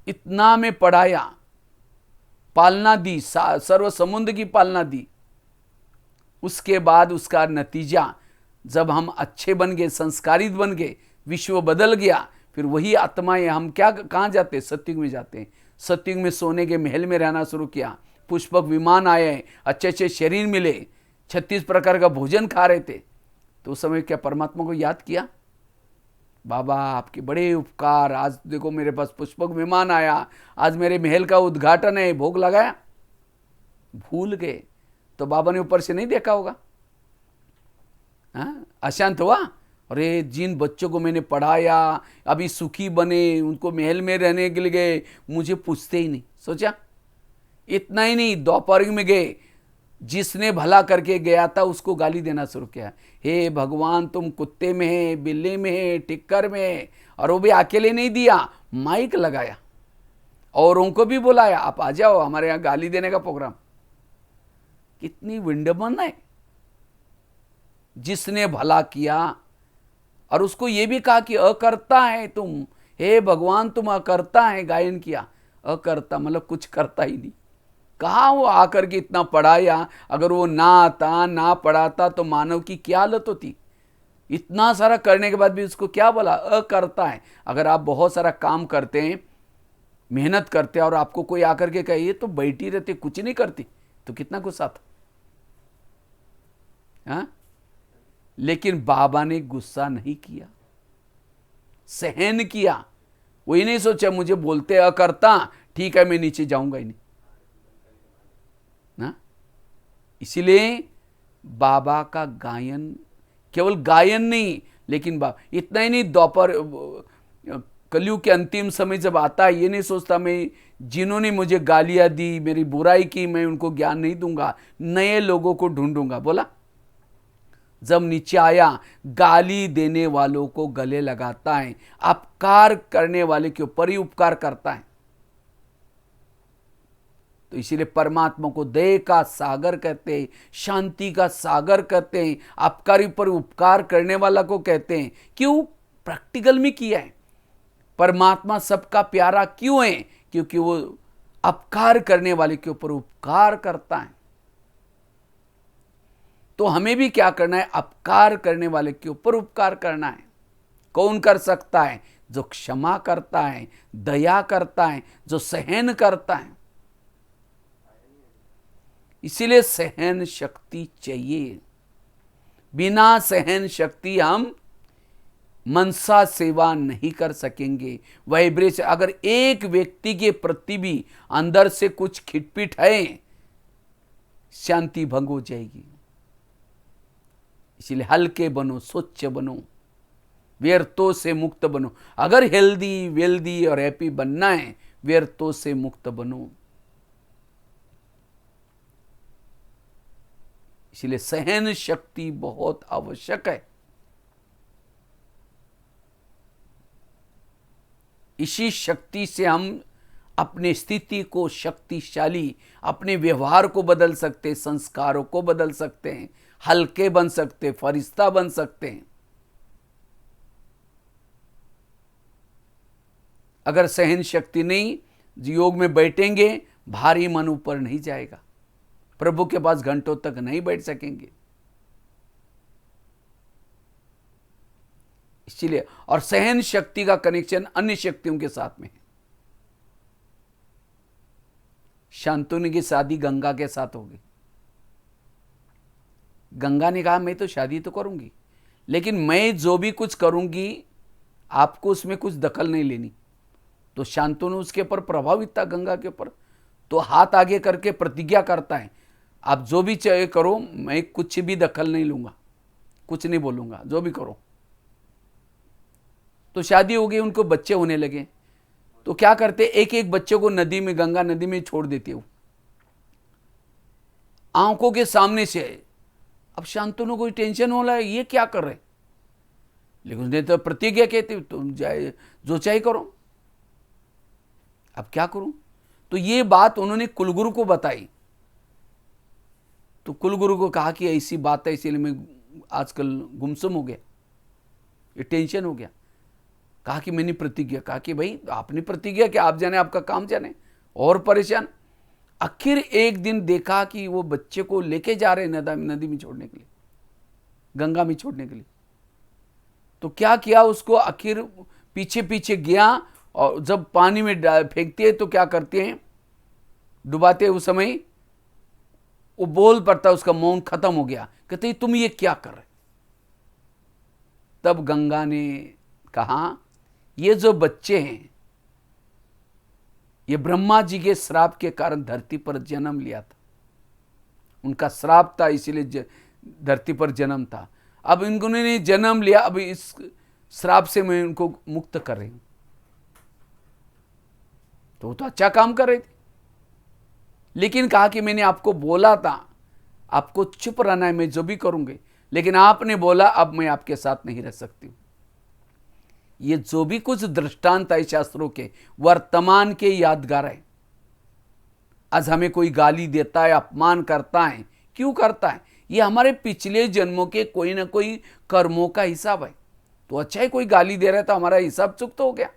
इतना में पढ़ाया, पालना दी, सर्व समुद्र की पालना दी। उसके बाद उसका नतीजा, जब हम अच्छे बन गए, संस्कारित बन गए, विश्व बदल गया, फिर वही आत्माएं हम क्या कहाँ जाते? सत्युग में जाते हैं। सत्युग में सोने के महल में रहना शुरू किया, पुष्पक विमान आए, अच्छे अच्छे शरीर मिले, 36 प्रकार का भोजन खा रहे थे। तो उस समय क्या परमात्मा को याद किया? बाबा आपके बड़े उपकार, आज देखो मेरे पास पुष्पक विमान आया, आज मेरे महल का उद्घाटन है, भोग लगाया। भूल गए तो बाबा ने ऊपर से नहीं देखा होगा, अशांत हुआ। अरे जिन बच्चों को मैंने पढ़ाया, अभी सुखी बने, उनको महल में रहने के लिए गए, मुझे पूछते ही नहीं। सोचा इतना ही नहीं, दोपहर में गए, जिसने भला करके गया था उसको गाली देना शुरू किया, हे भगवान तुम कुत्ते में है, बिल्ली में है, टिक्कर में है। और वो भी अकेले नहीं दिया, माइक लगाया, औरों को भी बुलाया, आप आ जाओ हमारे यहाँ गाली देने का प्रोग्राम। कितनी विडंबना है। जिसने भला किया और उसको ये भी कहा कि अकर्ता है तुम, हे भगवान तुम अकर्ता है, गायन किया, अकर्ता मतलब कुछ करता ही नहीं। कहाँ वो आकर के इतना पढ़ाया, अगर वो ना आता ना पढ़ाता तो मानव की क्या हालत होती। इतना सारा करने के बाद भी उसको क्या बोला, अकर्ता है। अगर आप बहुत सारा काम करते हैं, मेहनत करते हैं, और आपको कोई आकर के कहे ये तो बैठी रहती कुछ नहीं करती, तो कितना गुस्सा था। हाँ? लेकिन बाबा ने गुस्सा नहीं किया, सहन किया। वही नहीं सोचा मुझे बोलते अकर्ता, ठीक है मैं नीचे जाऊंगा ही नहीं ना। इसीलिए बाबा का गायन, केवल गायन नहीं, लेकिन इतना ही नहीं, दोपहर कलयुग के अंतिम समय जब आता है, ये नहीं सोचता मैं जिन्होंने मुझे गालियां दी, मेरी बुराई की, मैं उनको ज्ञान नहीं दूंगा, नए लोगों को ढूंढूंगा। बोला जब नीचे आया, गाली देने वालों को गले लगाता है, अपकार करने वाले के ऊपर ही उपकार करता है। तो इसीलिए परमात्मा को दया का सागर कहते हैं, शांति का सागर कहते हैं, अपकारी पर उपकार करने वाला को कहते हैं। क्यों? प्रैक्टिकल में किया है। परमात्मा सबका प्यारा क्यों है? क्योंकि वो अपकार करने वाले के ऊपर उपकार करता है। तो हमें भी क्या करना है? अपकार करने वाले के ऊपर उपकार करना है। कौन कर सकता है? जो क्षमा करता है, दया करता है, जो सहन करता है। इसीलिए सहन शक्ति चाहिए। बिना सहन शक्ति हम मनसा सेवा नहीं कर सकेंगे। वाइब्रेशन, अगर एक व्यक्ति के प्रति भी अंदर से कुछ खिटपिट है, शांति भंग हो जाएगी। इसलिए हल्के बनो, स्वच्छ बनो, व्यर्थों से मुक्त बनो। अगर हेल्दी वेल्दी और हैप्पी बनना है, व्यर्थों से मुक्त बनो। इसलिए सहन शक्ति बहुत आवश्यक है। इसी शक्ति से हम अपनी स्थिति को शक्तिशाली, अपने व्यवहार को बदल सकते हैं, संस्कारों को बदल सकते हैं, हल्के बन सकते, फरिश्ता बन सकते हैं। अगर सहन शक्ति नहीं, योग में बैठेंगे, भारी मन ऊपर नहीं जाएगा, प्रभु के पास घंटों तक नहीं बैठ सकेंगे। इसलिए, और सहन शक्ति का कनेक्शन अन्य शक्तियों के साथ में है। शांतनु की शादी गंगा के साथ होगी। गंगा ने कहा मैं तो शादी तो करूंगी, लेकिन मैं जो भी कुछ करूंगी आपको उसमें कुछ दखल नहीं लेनी। तो शांतनु उसके ऊपर प्रभावित था, गंगा के ऊपर। तो हाथ आगे करके प्रतिज्ञा करता है, आप जो भी चाहे करो, मैं कुछ भी दखल नहीं लूंगा, कुछ नहीं बोलूंगा, जो भी करो। तो शादी हो गई, उनको बच्चे होने लगे। तो क्या करते, एक एक बच्चे को नदी में, गंगा नदी में छोड़ देते हो, आंखों के सामने से। अब शांतनु को टेंशन हो रहा है, ये क्या कर रहे, लेकिन उसने तो प्रतिज्ञा कहती तुम जाए जो चाहे करो, अब क्या करूं। तो ये बात उन्होंने कुलगुरु को बताई। तो कुलगुरु को कहा कि ऐसी बात है, इसीलिए मैं आजकल गुमसुम हो गया, ये टेंशन हो गया। कहा कि मैंने प्रतिज्ञा, कहा कि भाई आपने प्रतिज्ञा कि आप जाने, आपका काम जाने, और परेशान। आखिर एक दिन देखा कि वो बच्चे को लेके जा रहे नदी में छोड़ने के लिए, गंगा में छोड़ने के लिए। तो क्या किया, उसको आखिर पीछे पीछे गया, और जब पानी में फेंकते हैं तो क्या करते हैं, डुबाते उस समय वो बोल पड़ता, उसका मौन खत्म हो गया। कहते तुम ये क्या कर रहे। तब गंगा ने कहा ये जो बच्चे हैं, ये ब्रह्मा जी के श्राप के कारण धरती पर जन्म लिया था, उनका श्राप था, इसीलिए धरती पर जन्म था। अब इन्होंने जन्म लिया, अब इस श्राप से मैं उनको मुक्त कर रही हूं। तो वो तो अच्छा काम कर रहे थे, लेकिन कहा कि मैंने आपको बोला था आपको चुप रहना है, मैं जो भी करूंगी, लेकिन आपने बोला अब मैं आपके साथ नहीं रह सकती हूं। ये जो भी कुछ दृष्टांत है शास्त्रों के, वर्तमान के यादगार है। आज हमें कोई गाली देता है, अपमान करता है, क्यों करता है? ये हमारे पिछले जन्मों के कोई ना कोई कर्मों का हिसाब है। तो अच्छा है, कोई गाली दे रहा है तो हमारा हिसाब चुकता हो गया।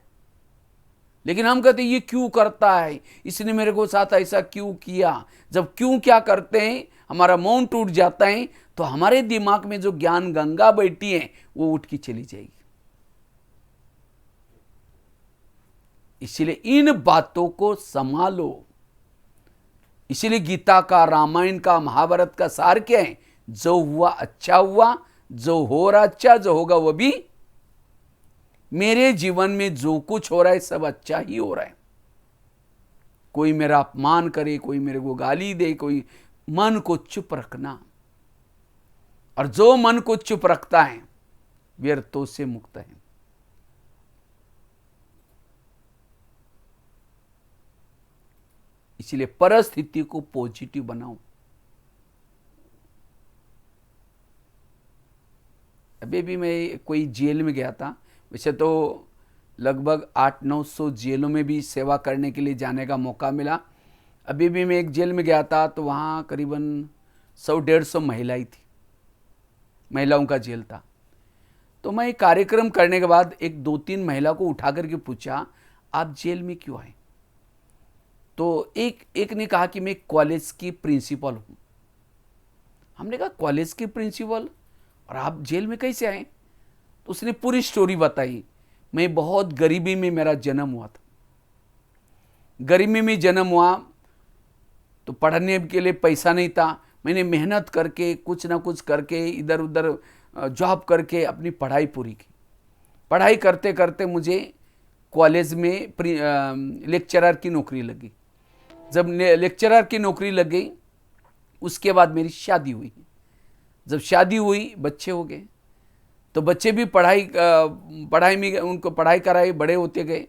लेकिन हम कहते हैं ये क्यों करता है, इसने मेरे को साथ ऐसा क्यों किया। जब क्यों क्या करते हैं हमारा मौन टूट जाता है, तो हमारे दिमाग में जो ज्ञान गंगा बैठी है वो उठ की चली जाएगी। इसलिए इन बातों को संभालो। इसीलिए गीता का, रामायण का, महाभारत का सार क्या है? जो हुआ अच्छा हुआ, जो हो रहा अच्छा, जो होगा वो भी। मेरे जीवन में जो कुछ हो रहा है सब अच्छा ही हो रहा है। कोई मेरा अपमान करे, कोई मेरे को गाली दे, कोई, मन को चुप रखना। और जो मन को चुप रखता है व्यर्थों से मुक्त है। इसलिए परिस्थिति को पॉजिटिव बनाओ। अभी भी मैं कोई जेल में गया था, वैसे तो लगभग 800-900 जेलों में भी सेवा करने के लिए जाने का मौका मिला। अभी भी मैं एक जेल में गया था तो वहाँ करीबन 100-150 महिलाएं थी, महिलाओं का जेल था। तो मैं कार्यक्रम करने के बाद एक 2-3 महिला को उठा करके पूछा, आप जेल में क्यों आए? तो एक ने कहा कि मैं कॉलेज की प्रिंसिपल हूँ। हमने कहा कॉलेज की प्रिंसिपल और आप जेल में कैसे आए? तो उसने पूरी स्टोरी बताई। मैं बहुत गरीबी में मेरा जन्म हुआ था, गरीबी में जन्म हुआ तो पढ़ने के लिए पैसा नहीं था। मैंने मेहनत करके कुछ ना कुछ करके इधर उधर जॉब करके अपनी पढ़ाई पूरी की। पढ़ाई करते करते मुझे कॉलेज में लेक्चरर की नौकरी लगी। जब लेक्चरर की नौकरी लग गई उसके बाद मेरी शादी हुई। जब शादी हुई बच्चे हो गए, तो बच्चे भी पढ़ाई में उनको पढ़ाई कराई, बड़े होते गए।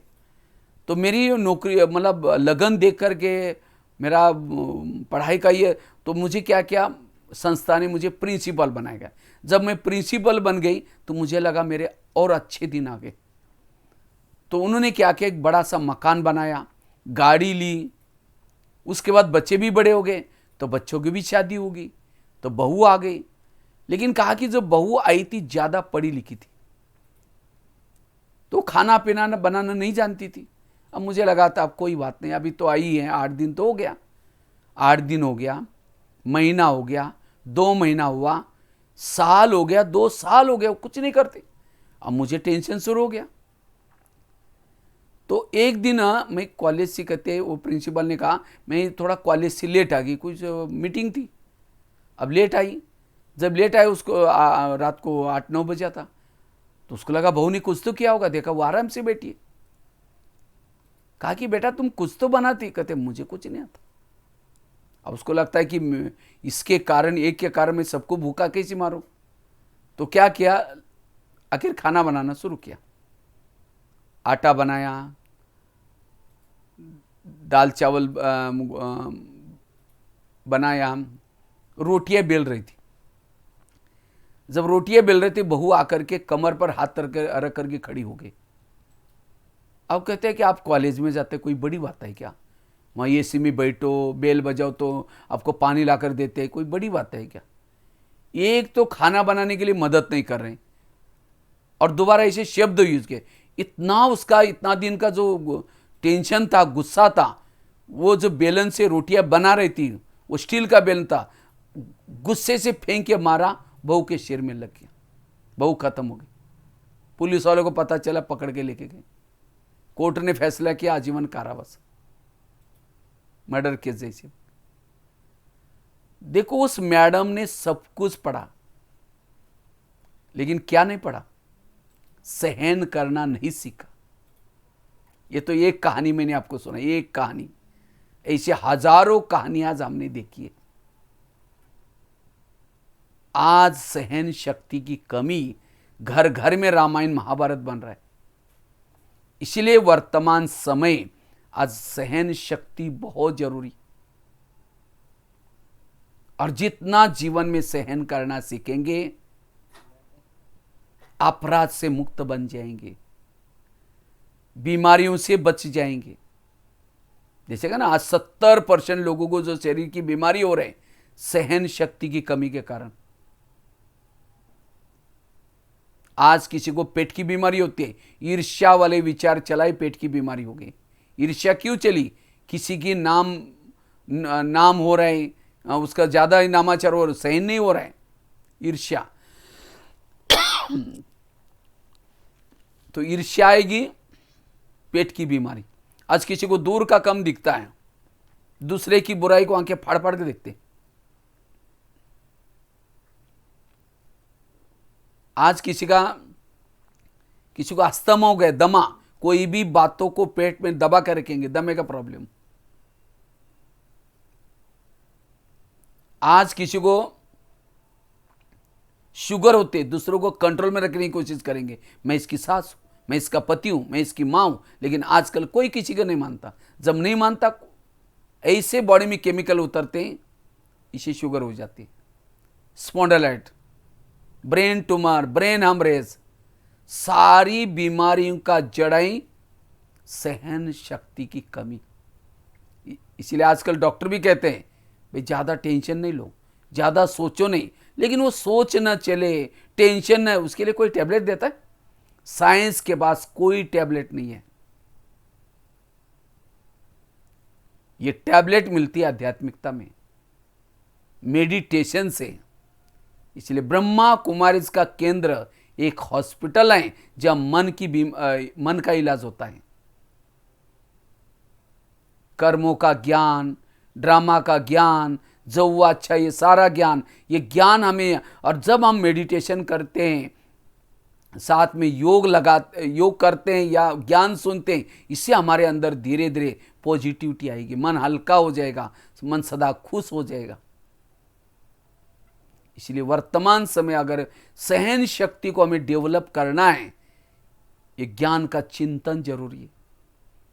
तो मेरी नौकरी मतलब लगन देख कर के मेरा पढ़ाई का ये, तो मुझे क्या क्या संस्था ने मुझे प्रिंसिपल बनाएगा। जब मैं प्रिंसिपल बन गई तो मुझे लगा मेरे और अच्छे दिन आ गए। तो उन्होंने क्या किया, एक बड़ा सा मकान बनाया, गाड़ी ली। उसके बाद बच्चे भी बड़े हो गए तो बच्चों की भी शादी हो गई, तो बहू आ गई। लेकिन कहा कि जो बहू आई थी ज़्यादा पढ़ी लिखी थी, तो खाना पीना बनाना नहीं जानती थी। अब मुझे लगा था अब कोई बात नहीं, अभी तो आई है, 8 दिन तो हो गया, 8 दिन हो गया, महीना हो गया, 2 महीना हुआ, साल हो गया, 2 साल हो गया, कुछ नहीं करते। अब मुझे टेंशन शुरू हो गया। तो एक दिन मैं कॉलेज से कहते, वो प्रिंसिपल ने कहा, मैं थोड़ा कॉलेज से लेट आ गई, कुछ मीटिंग थी, अब लेट आई। जब लेट आए उसको रात को 8-9 बजा था, तो उसको लगा बहू ने कुछ तो किया होगा, देखा वो आराम से बैठी है। कहा कि बेटा तुम कुछ तो बनाती, कहते मुझे कुछ नहीं आता। अब उसको लगता है कि इसके कारण, एक के कारण मैं सबको भूखा कैसे मारूं। तो क्या किया, आखिर खाना बनाना शुरू किया। आटा बनाया, दाल चावल बनाया, रोटियां बेल रही थी। जब रोटियां बेल रही थी, बहू आकर के कमर पर हाथ रख करके खड़ी हो गई। अब कहते हैं कि आप कॉलेज में जाते, कोई बड़ी बात है क्या? वहाँ एसी में बैठो, बेल बजाओ तो आपको पानी ला कर देते हैं, कोई बड़ी बात है क्या? एक तो खाना बनाने के लिए मदद नहीं कर रहे, और दोबारा ऐसे शब्द यूज किए। इतना उसका, इतना दिन का जो टेंशन था, गुस्सा था, वो जो बेलन से रोटियां बना रही थी, वो स्टील का बेलन था, गुस्से से फेंक के मारा, बहू के सिर में लग गया, बहू खत्म हो गई। पुलिस वालों को पता चला, पकड़ के लेके गए। कोर्ट ने फैसला किया आजीवन कारावास, मर्डर केस जैसे। देखो उस मैडम ने सब कुछ पढ़ा, लेकिन क्या नहीं पढ़ा, सहन करना नहीं सीखा। ये तो एक कहानी मैंने आपको सुनाई, एक कहानी, ऐसे हजारों कहानियां आज हमने देखी है। आज सहन शक्ति की कमी, घर घर में रामायण महाभारत बन रहा है। इसलिए वर्तमान समय आज सहन शक्ति बहुत जरूरी, और जितना जीवन में सहन करना सीखेंगे, अपराध से मुक्त बन जाएंगे, बीमारियों से बच जाएंगे। जैसे कहा ना, आज 70% लोगों को जो शरीर की बीमारी हो रहे हैं, सहन शक्ति की कमी के कारण। आज किसी को पेट की बीमारी होती है, ईर्ष्या वाले विचार चलाए, पेट की बीमारी हो गई। ईर्ष्या क्यों चली? किसी की नाम हो रहा है, उसका ज़्यादा ही नामाचार हो, सहन नहीं हो रहा है, ईर्ष्या। तो ईर्ष्या आएगी, पेट की बीमारी। आज किसी को दूर का कम दिखता है, दूसरे की बुराई को आंखें फाड़ फाड़ के देखते। आज किसी को अस्थमा हो गया, दमा, कोई भी बातों को पेट में दबा कर रखेंगे, दमे का प्रॉब्लम। आज किसी को शुगर होते, दूसरों को कंट्रोल में रखने की कोशिश करेंगे, मैं इसकी सास हूं, मैं इसका पति हूं, मैं इसकी मां हूं। लेकिन आजकल कोई किसी को नहीं मानता। जब नहीं मानता, ऐसे बॉडी में केमिकल उतरते हैं, इसे शुगर हो जाती है, स्पॉन्डिलाइट, ब्रेन ट्यूमर, ब्रेन हेमरेज, सारी बीमारियों का जड़ें सहन शक्ति की कमी। इसीलिए आजकल डॉक्टर भी कहते हैं भाई ज़्यादा टेंशन नहीं लो, ज़्यादा सोचो नहीं। लेकिन वो सोच न चले, टेंशन न, उसके लिए कोई टैबलेट देता है? साइंस के पास कोई टैबलेट नहीं है। ये टैबलेट मिलती है आध्यात्मिकता में, मेडिटेशन से। इसलिए ब्रह्मा कुमारीज का केंद्र एक हॉस्पिटल है जहां मन का इलाज होता है। कर्मों का ज्ञान, ड्रामा का ज्ञान, जो हुआ अच्छा, ये सारा ज्ञान, ये ज्ञान हमें, और जब हम मेडिटेशन करते हैं, साथ में योग करते हैं या ज्ञान सुनते हैं, इससे हमारे अंदर धीरे धीरे पॉजिटिविटी आएगी, मन हल्का हो जाएगा, मन सदा खुश हो जाएगा। इसलिए वर्तमान समय अगर सहन शक्ति को हमें डेवलप करना है, ये ज्ञान का चिंतन जरूरी है।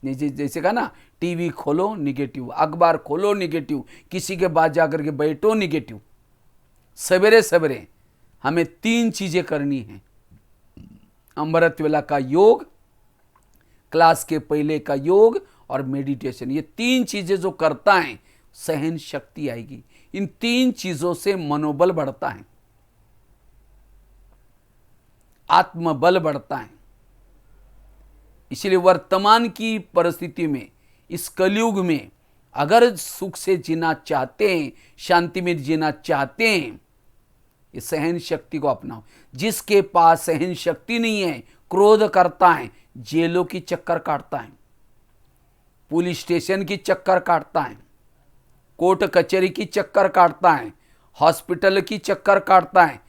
जैसे कहा ना, टीवी खोलो निगेटिव, अखबार खोलो निगेटिव, किसी के पास जाकर के बैठो निगेटिव। सवेरे सवेरे हमें 3 चीजें करनी है। अमृत वेला का योग, क्लास के पहले का योग और मेडिटेशन। ये 3 चीजें जो करता है, सहन शक्ति आएगी। इन 3 चीजों से मनोबल बढ़ता है, आत्मबल बढ़ता है। इसलिए वर्तमान की परिस्थिति में, इस कलयुग में, अगर सुख से जीना चाहते हैं, शांति में जीना चाहते हैं, ये सहन शक्ति को अपनाओ। जिसके पास सहन शक्ति नहीं है, क्रोध करता है, जेलों की चक्कर काटता है, पुलिस स्टेशन की चक्कर काटता है, कोर्ट कचहरी की चक्कर काटता है, हॉस्पिटल की चक्कर काटता है,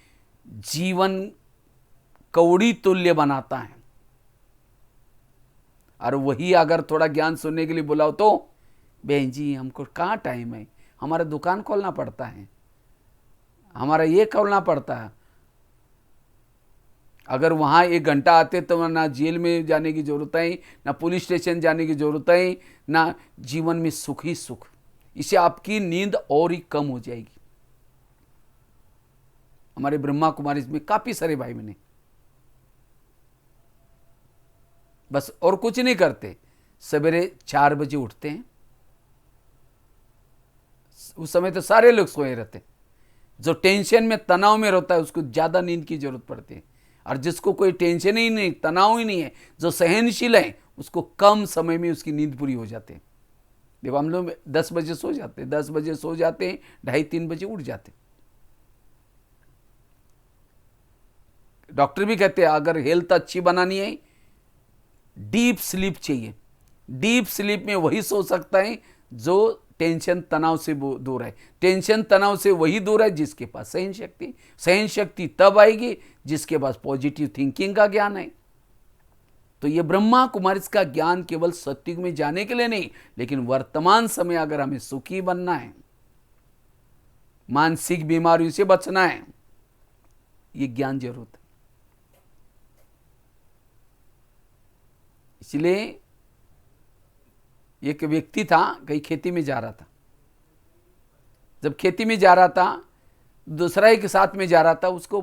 जीवन कौड़ी तुल्य बनाता है। और वही अगर थोड़ा ज्ञान सुनने के लिए बुलाओ तो, बहन जी हमको कहाँ टाइम है, हमारा दुकान खोलना पड़ता है, हमारा ये खोलना पड़ता है। अगर वहाँ 1 घंटा आते तो ना जेल में जाने की जरूरत है, ना पुलिस स्टेशन जाने की जरूरत है, ना जीवन में सुख ही सुख। इससे आपकी नींद और ही कम हो जाएगी। हमारे ब्रह्मा कुमारी में काफी सारे भाई बहन बस और कुछ नहीं करते, सवेरे 4 बजे उठते हैं। उस समय तो सारे लोग सोए रहते। जो टेंशन में, तनाव में रहता है, उसको ज्यादा नींद की जरूरत पड़ती है। और जिसको कोई टेंशन ही नहीं, तनाव ही नहीं है, जो सहनशील है, उसको कम समय में उसकी नींद पूरी हो जाती है। देखो हम लोग 10 बजे सो जाते हैं, 10 बजे सो जाते हैं, 2:30-3 बजे उठ जाते। डॉक्टर भी कहते हैं अगर हेल्थ अच्छी बनानी है, डीप स्लीप चाहिए। डीप स्लीप में वही सो सकता है जो टेंशन तनाव से दूर है। टेंशन तनाव से वही दूर है जिसके पास सहन शक्ति। सहन शक्ति तब आएगी जिसके पास पॉजिटिव थिंकिंग का ज्ञान है। तो ये ब्रह्मा कुमारी का ज्ञान केवल सत्युग में जाने के लिए नहीं, लेकिन वर्तमान समय अगर हमें सुखी बनना है, मानसिक बीमारियों से बचना है, ये ज्ञान जरूरत है। इसलिए एक व्यक्ति था, कहीं खेती में जा रहा था। जब खेती में जा रहा था, दूसरा एक साथ में जा रहा था, उसको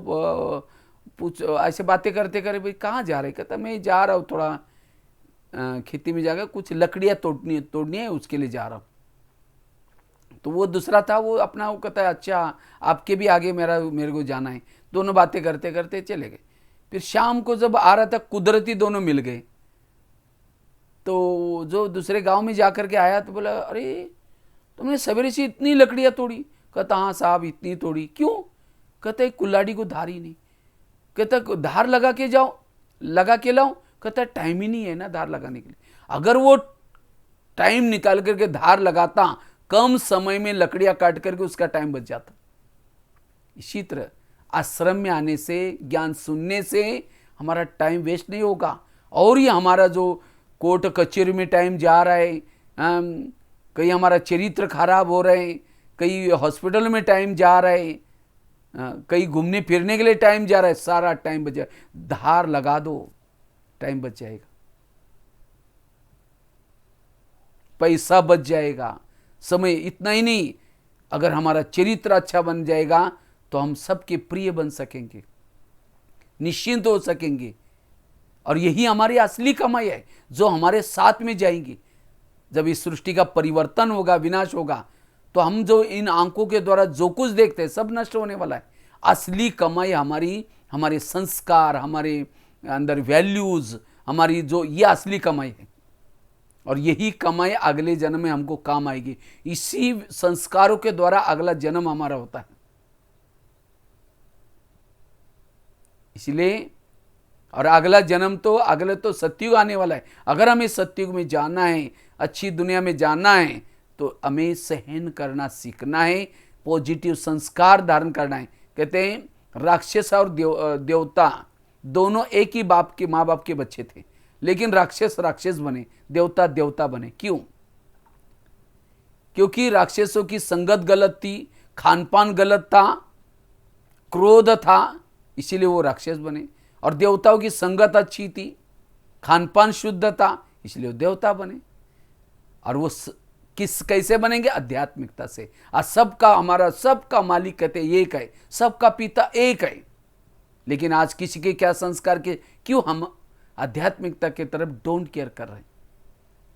पूछ ऐसे बातें करते करे, भाई कहाँ जा रहे? कहता मैं जा रहा हूँ, थोड़ा खेती में जाकर कुछ लकड़ियाँ तोड़नी है, उसके लिए जा रहा हूँ। तो वो दूसरा था, वो अपना वो कहता है अच्छा आपके भी आगे मेरे को जाना है। दोनों बातें करते करते चले गए। फिर शाम को जब आ रहा था, कुदरती दोनों मिल गए। तो जो दूसरे गांव में जा कर के आया तो बोला, अरे तुमने सवेरे से इतनी लकड़ियाँ तोड़ी? कहता हाँ साहब इतनी तोड़ी। क्यों? कहता कुल्हाड़ी को धार ही नहीं। कहता धार लगा के जाओ, लगा के लाओ। कहता टाइम ही नहीं है ना धार लगाने के लिए। अगर वो टाइम निकाल करके धार लगाता, कम समय में लकड़ियां काट करके उसका टाइम बच जाता। इसी तरह आश्रम में आने से, ज्ञान सुनने से हमारा टाइम वेस्ट नहीं होगा। और ये हमारा जो कोर्ट कचहरी में टाइम जा रहा है, कहीं हमारा चरित्र खराब हो रहे हैं, कहीं हॉस्पिटल में टाइम जा रहा है, कहीं घूमने फिरने के लिए टाइम जा रहा है, सारा टाइम बच जाए। धार लगा दो, टाइम बच जाएगा, पैसा बच जाएगा, समय। इतना ही नहीं, अगर हमारा चरित्र अच्छा बन जाएगा तो हम सबके प्रिय बन सकेंगे, निश्चिंत हो सकेंगे। और यही हमारी असली कमाई है जो हमारे साथ में जाएंगी। जब इस सृष्टि का परिवर्तन होगा, विनाश होगा, तो हम जो इन आंखों के द्वारा जो कुछ देखते हैं सब नष्ट होने वाला है। असली कमाई हमारे संस्कार, हमारे अंदर वैल्यूज, हमारी जो ये असली कमाई है। और यही कमाई अगले जन्म में हमको काम आएगी। इसी संस्कारों के द्वारा अगला जन्म हमारा होता है। इसलिए, और अगला जन्म तो अगले तो सतयुग आने वाला है। अगर हमें सतयुग में जाना है, अच्छी दुनिया में जाना है, तो हमें सहन करना सीखना है, पॉजिटिव संस्कार धारण करना है। कहते हैं राक्षस और देवता दोनों एक ही बाप के, माँ बाप के बच्चे थे, लेकिन राक्षस राक्षस बने, देवता देवता बने। क्यों? क्योंकि राक्षसों की संगत गलत थी, खान पान गलत था, क्रोध था, इसीलिए वो राक्षस बने। और देवताओं की संगत अच्छी थी, खान पान शुद्ध था, इसलिए वो देवता बने। और वो कैसे बनेंगे? आध्यात्मिकता से। और सबका, हमारा सबका मालिक कहते हैं एक है, सबका पिता एक है। लेकिन आज किसी के क्या संस्कार के, क्यों हम आध्यात्मिकता की तरफ डोंट केयर कर रहे हैं।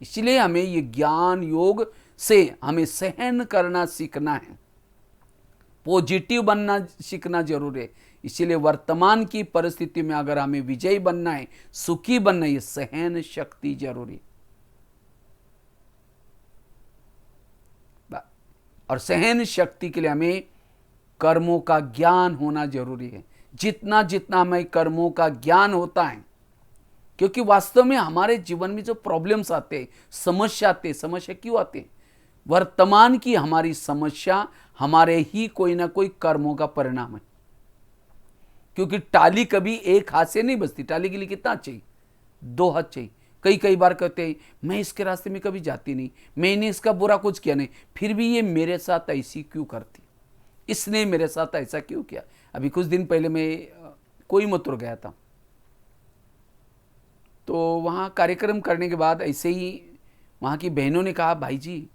इसलिए हमें ये ज्ञान योग से हमें सहन करना सीखना है, पॉजिटिव बनना सीखना जरूरी है। इसीलिए वर्तमान की परिस्थिति में अगर हमें विजयी बनना है, सुखी बनना है, सहन शक्ति जरूरी है। और सहन शक्ति के लिए हमें कर्मों का ज्ञान होना जरूरी है। जितना जितना हमें कर्मों का ज्ञान होता है, क्योंकि वास्तव में हमारे जीवन में जो प्रॉब्लम्स आते हैं, समस्या आते हैं, समस्या क्यों आते हैं? वर्तमान की हमारी समस्या हमारे ही कोई ना कोई कर्मों का परिणाम है। क्योंकि टाली कभी एक हाथ से नहीं बजती, टाली के लिए कितना चाहिए? 2 हाथ चाहिए। कई बार कहते हैं मैं इसके रास्ते में कभी जाती नहीं, मैंने इसका बुरा कुछ किया नहीं, फिर भी ये मेरे साथ ऐसी क्यों करती, इसने मेरे साथ ऐसा क्यों किया। अभी कुछ दिन पहले मैं कोयम्बतूर गया था, तो वहाँ कार्यक्रम करने के बाद ऐसे ही वहाँ की बहनों ने कहा, भाई जी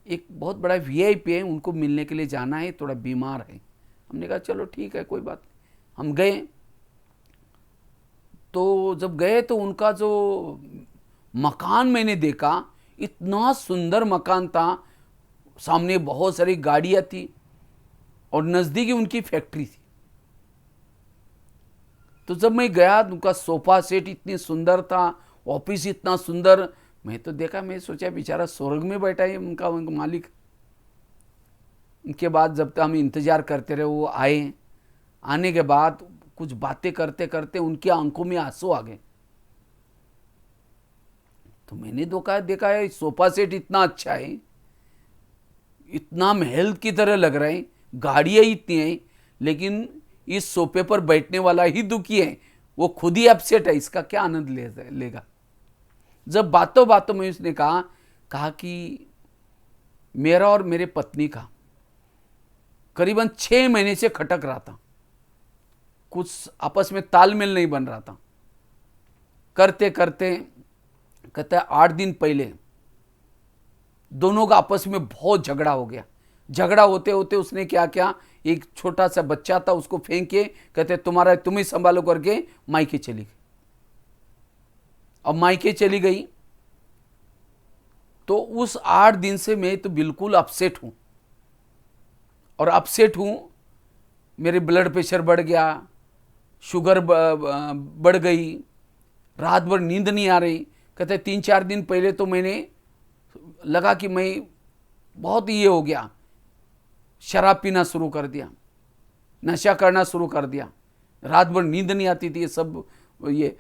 एक बहुत बड़ा वीआईपी है, उनको मिलने के लिए जाना है, थोड़ा बीमार है। हमने कहा चलो ठीक है, कोई बात नहीं। हम गए, तो जब गए तो उनका जो मकान मैंने देखा, इतना सुंदर मकान था, सामने बहुत सारी गाड़ियाँ थी और नज़दीक ही उनकी फैक्ट्री थी। तो जब मैं गया, उनका सोफा सेट इतनी सुंदर था, ऑफिस इतना सुंदर, मैं तो देखा, मैं सोचा बेचारा स्वर्ग में बैठा है उनका मालिक। उनके बाद जब तक हम इंतज़ार करते रहे, वो आए। आने के बाद कुछ बातें करते करते उनकी आंखों में आंसू आ गए। तो मैंने देखा है सोफा सेट इतना अच्छा है, इतना महल की तरह लग रहा है, गाड़ियाँ इतनी हैं, लेकिन इस सोफे पर बैठने वाला ही दुखी है, वो खुद ही अपसेट है, इसका क्या आनंद लेगा। जब बातों बातों में उसने कहा कि मेरा और मेरे पत्नी का करीबन 6 महीने से खटक रहा था, कुछ आपस में तालमेल नहीं बन रहा था। करते करते कहता है 8 दिन पहले दोनों का आपस में बहुत झगड़ा हो गया। झगड़ा होते होते उसने क्या किया, एक छोटा सा बच्चा था उसको फेंक के कहते तुम ही संभालो करके मायके चली गई। अब मायके चली गई तो उस 8 दिन से मैं तो बिल्कुल अपसेट हूं, और अपसेट हूं, मेरे ब्लड प्रेशर बढ़ गया, शुगर बढ़ गई, रात भर नींद नहीं आ रही, कहते 3-4 दिन पहले तो मैंने लगा कि मैं बहुत ये हो गया, शराब पीना शुरू कर दिया, नशा करना शुरू कर दिया, रात भर नींद नहीं आती थी। ये सब ये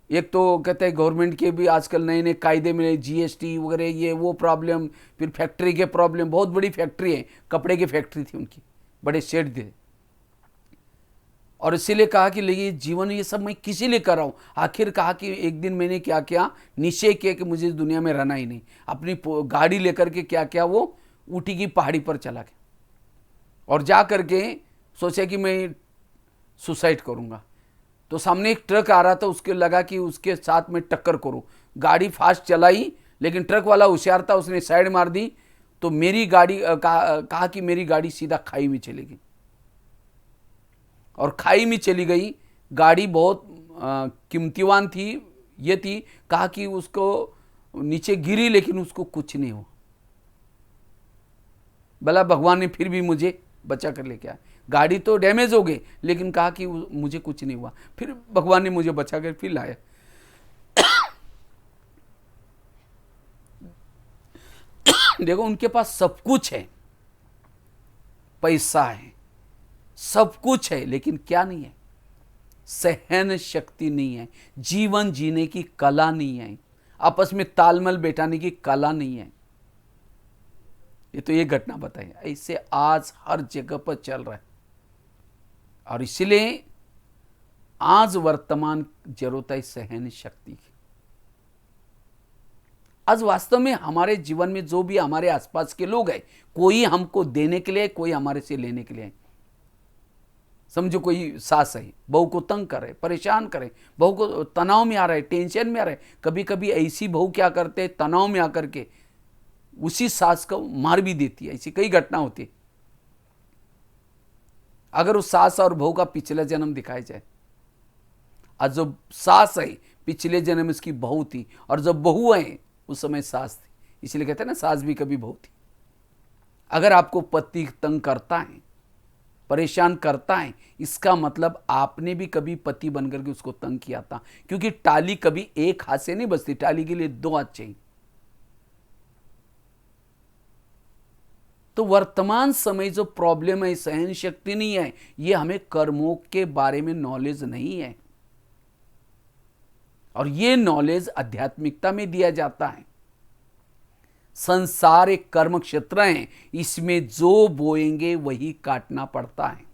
एक तो कहते हैं गवर्नमेंट के भी आजकल नए नए कायदे मिले, जीएसटी वगैरह, ये वो प्रॉब्लम, फिर फैक्ट्री के प्रॉब्लम। बहुत बड़ी फैक्ट्री है, कपड़े की फैक्ट्री थी उनकी, बड़े शेड थे। और इसीलिए कहा कि ये जीवन ये सब मैं किसी लिए कर रहा हूँ। आखिर कहा कि एक दिन मैंने क्या किया, निश्चय किया कि मुझे इस दुनिया में रहना ही नहीं। अपनी गाड़ी लेकर के क्या किया, वो ऊटी की पहाड़ी पर चला गया और जा करके सोचा कि मैं सुसाइड करूँगा। तो सामने एक ट्रक आ रहा था, उसके लगा कि उसके साथ में टक्कर करूँ। गाड़ी फास्ट चलाई, लेकिन ट्रक वाला होशियार था, उसने साइड मार दी। तो मेरी गाड़ी कहा कि मेरी गाड़ी सीधा खाई में चली गई और खाई में चली गई। गाड़ी बहुत कीमतीवान थी, ये थी। कहा कि उसको नीचे गिरी, लेकिन उसको कुछ नहीं हुआ। भला भगवान ने फिर भी मुझे बचा कर लेके आया। गाड़ी तो डैमेज हो गई, लेकिन कहा कि मुझे कुछ नहीं हुआ। फिर भगवान ने मुझे बचा कर फिर लाया। देखो, उनके पास सब कुछ है, पैसा है, सब कुछ है, लेकिन क्या नहीं है? सहन शक्ति नहीं है, जीवन जीने की कला नहीं है, आपस में तालमेल बैठाने की कला नहीं है। ये तो ये घटना बताई, ऐसे आज हर जगह पर चल रहा है। और इसलिए आज वर्तमान जरूरत है सहन शक्ति की। आज वास्तव में हमारे जीवन में जो भी हमारे आसपास के लोग हैं, कोई हमको देने के लिए, कोई हमारे से लेने के लिए। समझो कोई सास है, बहू को तंग करे, परेशान करे, बहू को तनाव में आ रहा है, टेंशन में आ रहा है। कभी कभी ऐसी बहू क्या करते हैं, तनाव में आकर के उसी सास को मार भी देती है। ऐसी कई घटना होती है। अगर उस सास और बहू का पिछला जन्म दिखाया जाए, आज जो सास है पिछले जन्म इसकी बहू थी, और जब बहू है उस समय सास थी। इसलिए कहते हैं ना, सास भी कभी बहू थी। अगर आपको पति तंग करता है, परेशान करता है, इसका मतलब आपने भी कभी पति बनकर के उसको तंग किया था। क्योंकि टाली कभी एक हाथ से नहीं बजती, टाली के लिए 2 हाथ चाहिए। तो वर्तमान समय जो प्रॉब्लम है, सहन शक्ति नहीं है, ये हमें कर्मों के बारे में नॉलेज नहीं है। और ये नॉलेज आध्यात्मिकता में दिया जाता है। संसार एक कर्म क्षेत्र है, इसमें जो बोएंगे वही काटना पड़ता है।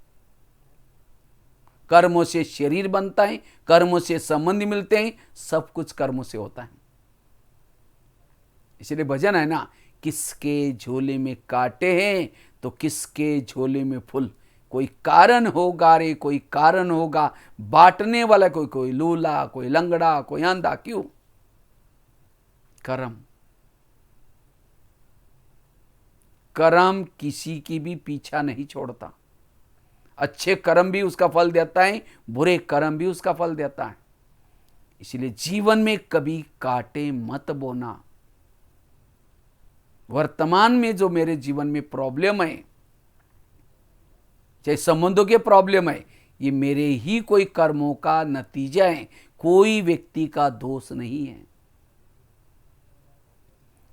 कर्मों से शरीर बनता है, कर्मों से संबंध मिलते हैं, सब कुछ कर्मों से होता है। इसलिए भजन है ना, किसके झोले में कांटे हैं तो किसके झोले में फूल। कोई कारण होगा रे, कोई कारण होगा, बांटने वाला कोई लूला, कोई लंगड़ा, कोई अंधा। क्यों? कर्म। कर्म किसी की भी पीछा नहीं छोड़ता। अच्छे कर्म भी उसका फल देता है, बुरे कर्म भी उसका फल देता है। इसलिए जीवन में कभी कांटे मत बोना। वर्तमान में जो मेरे जीवन में प्रॉब्लम है, चाहे संबंधों के प्रॉब्लम है, ये मेरे ही कोई कर्मों का नतीजा है, कोई व्यक्ति का दोष नहीं है।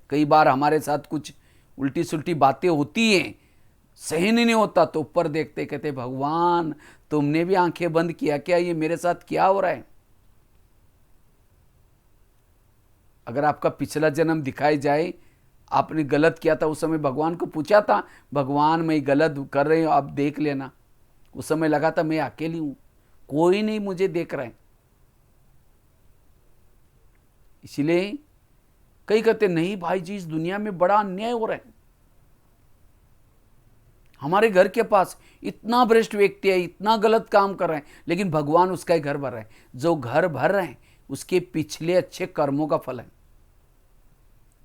कई बार हमारे साथ कुछ उल्टी सुल्टी बातें होती हैं, सहन ही नहीं होता, तो ऊपर देखते कहते भगवान तुमने भी आंखें बंद किया क्या? ये मेरे साथ क्या हो रहा है? अगर आपका पिछला जन्म दिखाई जाए, आपने गलत किया था, उस समय भगवान को पूछा था, भगवान मैं गलत कर रही हूं, आप देख लेना। उस समय लगा था मैं अकेली हूं, कोई नहीं मुझे देख रहा है। इसलिए कई कहते नहीं भाई जी, इस दुनिया में बड़ा अन्याय हो रहा है। हमारे घर के पास इतना भ्रष्ट व्यक्ति है, इतना गलत काम कर रहे हैं, लेकिन भगवान उसका ही घर भर रहे हैं। जो घर भर रहे हैं उसके पिछले अच्छे कर्मों का फल है।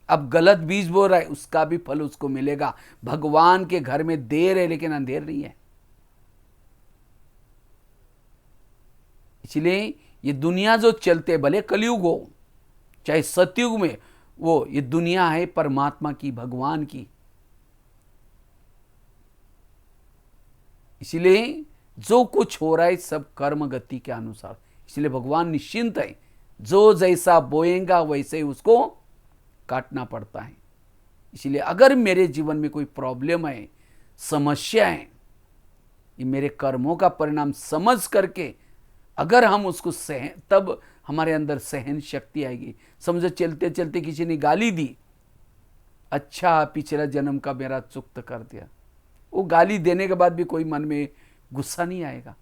अब गलत बीज बो रहा है, उसका भी फल उसको मिलेगा। भगवान के घर में देर है, लेकिन अंधेर नहीं है। इसलिए ये दुनिया जो चलते, भले कलयुग हो चाहे सतयुग में, वो ये दुनिया है परमात्मा की, भगवान की। इसलिए जो कुछ हो रहा है सब कर्म गति के अनुसार। इसलिए भगवान निश्चिंत है, जो जैसा बोएगा वैसे ही उसको काटना पड़ता है। इसलिए अगर मेरे जीवन में कोई प्रॉब्लम है, समस्या है, ये मेरे कर्मों का परिणाम समझ करके अगर हम उसको तब हमारे अंदर सहन शक्ति आएगी। समझो चलते चलते किसी ने गाली दी, अच्छा पिछला जन्म का मेरा चुक्त कर दिया, वो गाली देने के बाद भी कोई मन में गुस्सा नहीं आएगा,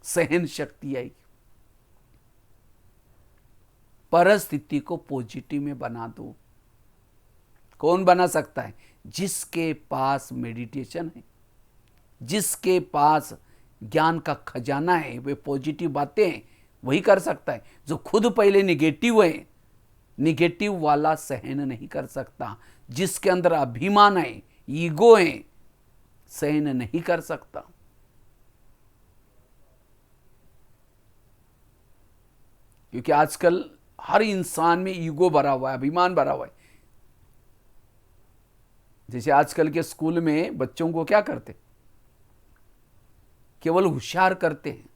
सहन शक्ति आएगी। परिस्थिति को पॉजिटिव में बना दो। कौन बना सकता है? जिसके पास मेडिटेशन है, जिसके पास ज्ञान का खजाना है, वे पॉजिटिव बातें हैं, वही कर सकता है। जो खुद पहले निगेटिव है, निगेटिव वाला सहन नहीं कर सकता। जिसके अंदर अभिमान है, ईगो है, सहन नहीं कर सकता। क्योंकि आजकल हर इंसान में ईगो भरा हुआ है, अभिमान भरा हुआ है। जैसे आजकल के स्कूल में बच्चों को क्या करते, केवल होशियार करते हैं।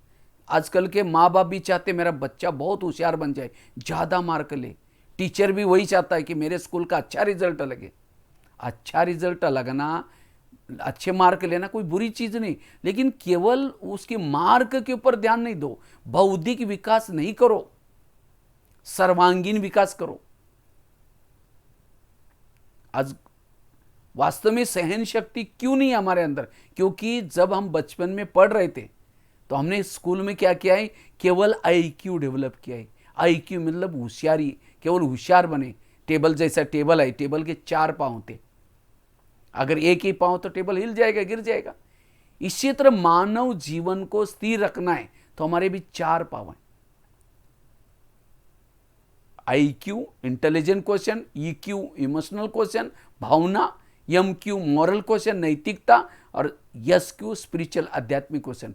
आजकल के माँ बाप भी चाहते मेरा बच्चा बहुत होशियार बन जाए, ज़्यादा मार्क ले। टीचर भी वही चाहता है कि मेरे स्कूल का अच्छा रिजल्ट लगे। अच्छा रिजल्ट लगना, अच्छे मार्क लेना कोई बुरी चीज़ नहीं, लेकिन केवल उसके मार्क के ऊपर ध्यान नहीं दो। बौद्धिक विकास नहीं करो, सर्वांगीण विकास करो। आज वास्तव में सहन शक्ति क्यों नहीं है हमारे अंदर? क्योंकि जब हम बचपन में पढ़ रहे थे तो हमने स्कूल में क्या किया है? केवल आईक्यू डेवलप किया है। आईक्यू मतलब होशियारी, केवल होशियार बने। टेबल जैसा टेबल है, टेबल के 4 पांव थे, अगर एक ही पांव तो टेबल हिल जाएगा, गिर जाएगा। इसी तरह मानव जीवन को स्थिर रखना है तो हमारे भी 4 पांव हैं। IQ intelligent question, EQ emotional question भावना, एमक्यू मॉरल क्वेश्चन नैतिकता, और एसक्यू स्पिरिचुअल आध्यात्मिक क्वेश्चन।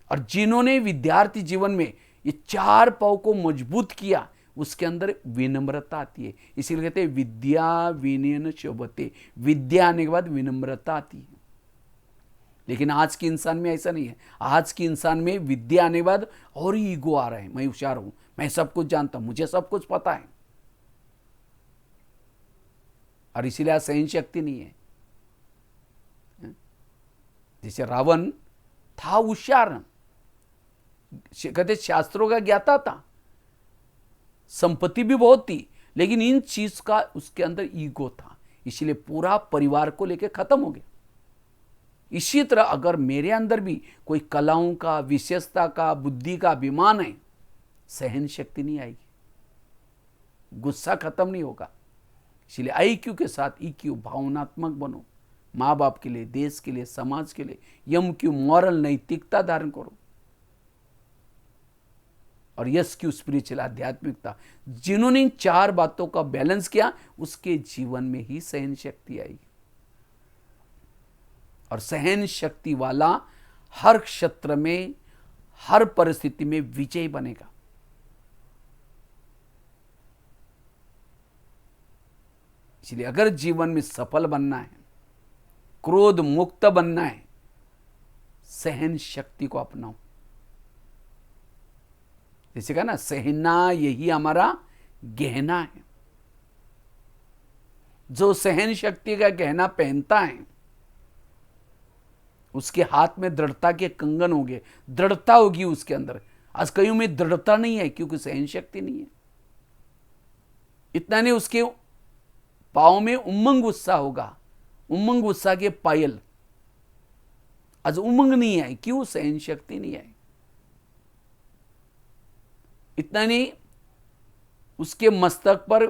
और जिन्होंने विद्यार्थी जीवन में ये 4 पांव को मजबूत किया, उसके अंदर विनम्रता आती है। इसीलिए कहते हैं विद्या विनयन शोभते, विद्या आने के बाद विनम्रता आती है। लेकिन आज के इंसान में ऐसा नहीं है। आज के इंसान में विद्या आने के बाद और ही ईगो आ रहा है, मैं होशियार हूं, मैं सब कुछ जानता हूं, मुझे सब कुछ पता है। और इसीलिए आज सहन शक्ति नहीं है। जैसे रावण था होशियार, कहते शास्त्रों का ज्ञाता था, संपत्ति भी बहुत थी, लेकिन इन चीज का उसके अंदर ईगो था, इसलिए पूरा परिवार को लेकर खत्म हो गया। इसी तरह अगर मेरे अंदर भी कोई कलाओं का, विशेषता का, बुद्धि का अभिमान है, सहन शक्ति नहीं आएगी, गुस्सा खत्म नहीं होगा। इसलिए आईक्यू के साथ ईक्यू भावनात्मक बनो, माँ बाप के लिए, देश के लिए, समाज के लिए। एमक्यू मॉरल नैतिकता धारण करो, और एसक्यू स्पिरिचुअल आध्यात्मिकता। जिन्होंने इन 4 बातों का बैलेंस किया, उसके जीवन में ही सहन शक्ति आएगी। और सहन शक्ति वाला हर क्षेत्र में, हर परिस्थिति में विजयी बनेगा। इसलिए अगर जीवन में सफल बनना है, क्रोध मुक्त बनना है, सहन शक्ति को अपनाओ। जैसे कहा ना, सहना यही हमारा गहना है। जो सहन शक्ति का गहना पहनता है, उसके हाथ में दृढ़ता के कंगन होंगे, दृढ़ता होगी उसके अंदर। आज कईयों में दृढ़ता नहीं है क्योंकि सहन शक्ति नहीं है। इतना नहीं, उसके पाँव में उमंग उत्साह होगा, उमंग उत्साह के पायल। आज उमंग नहीं है, क्यों? सहन शक्ति नहीं है। इतना नहीं, उसके मस्तक पर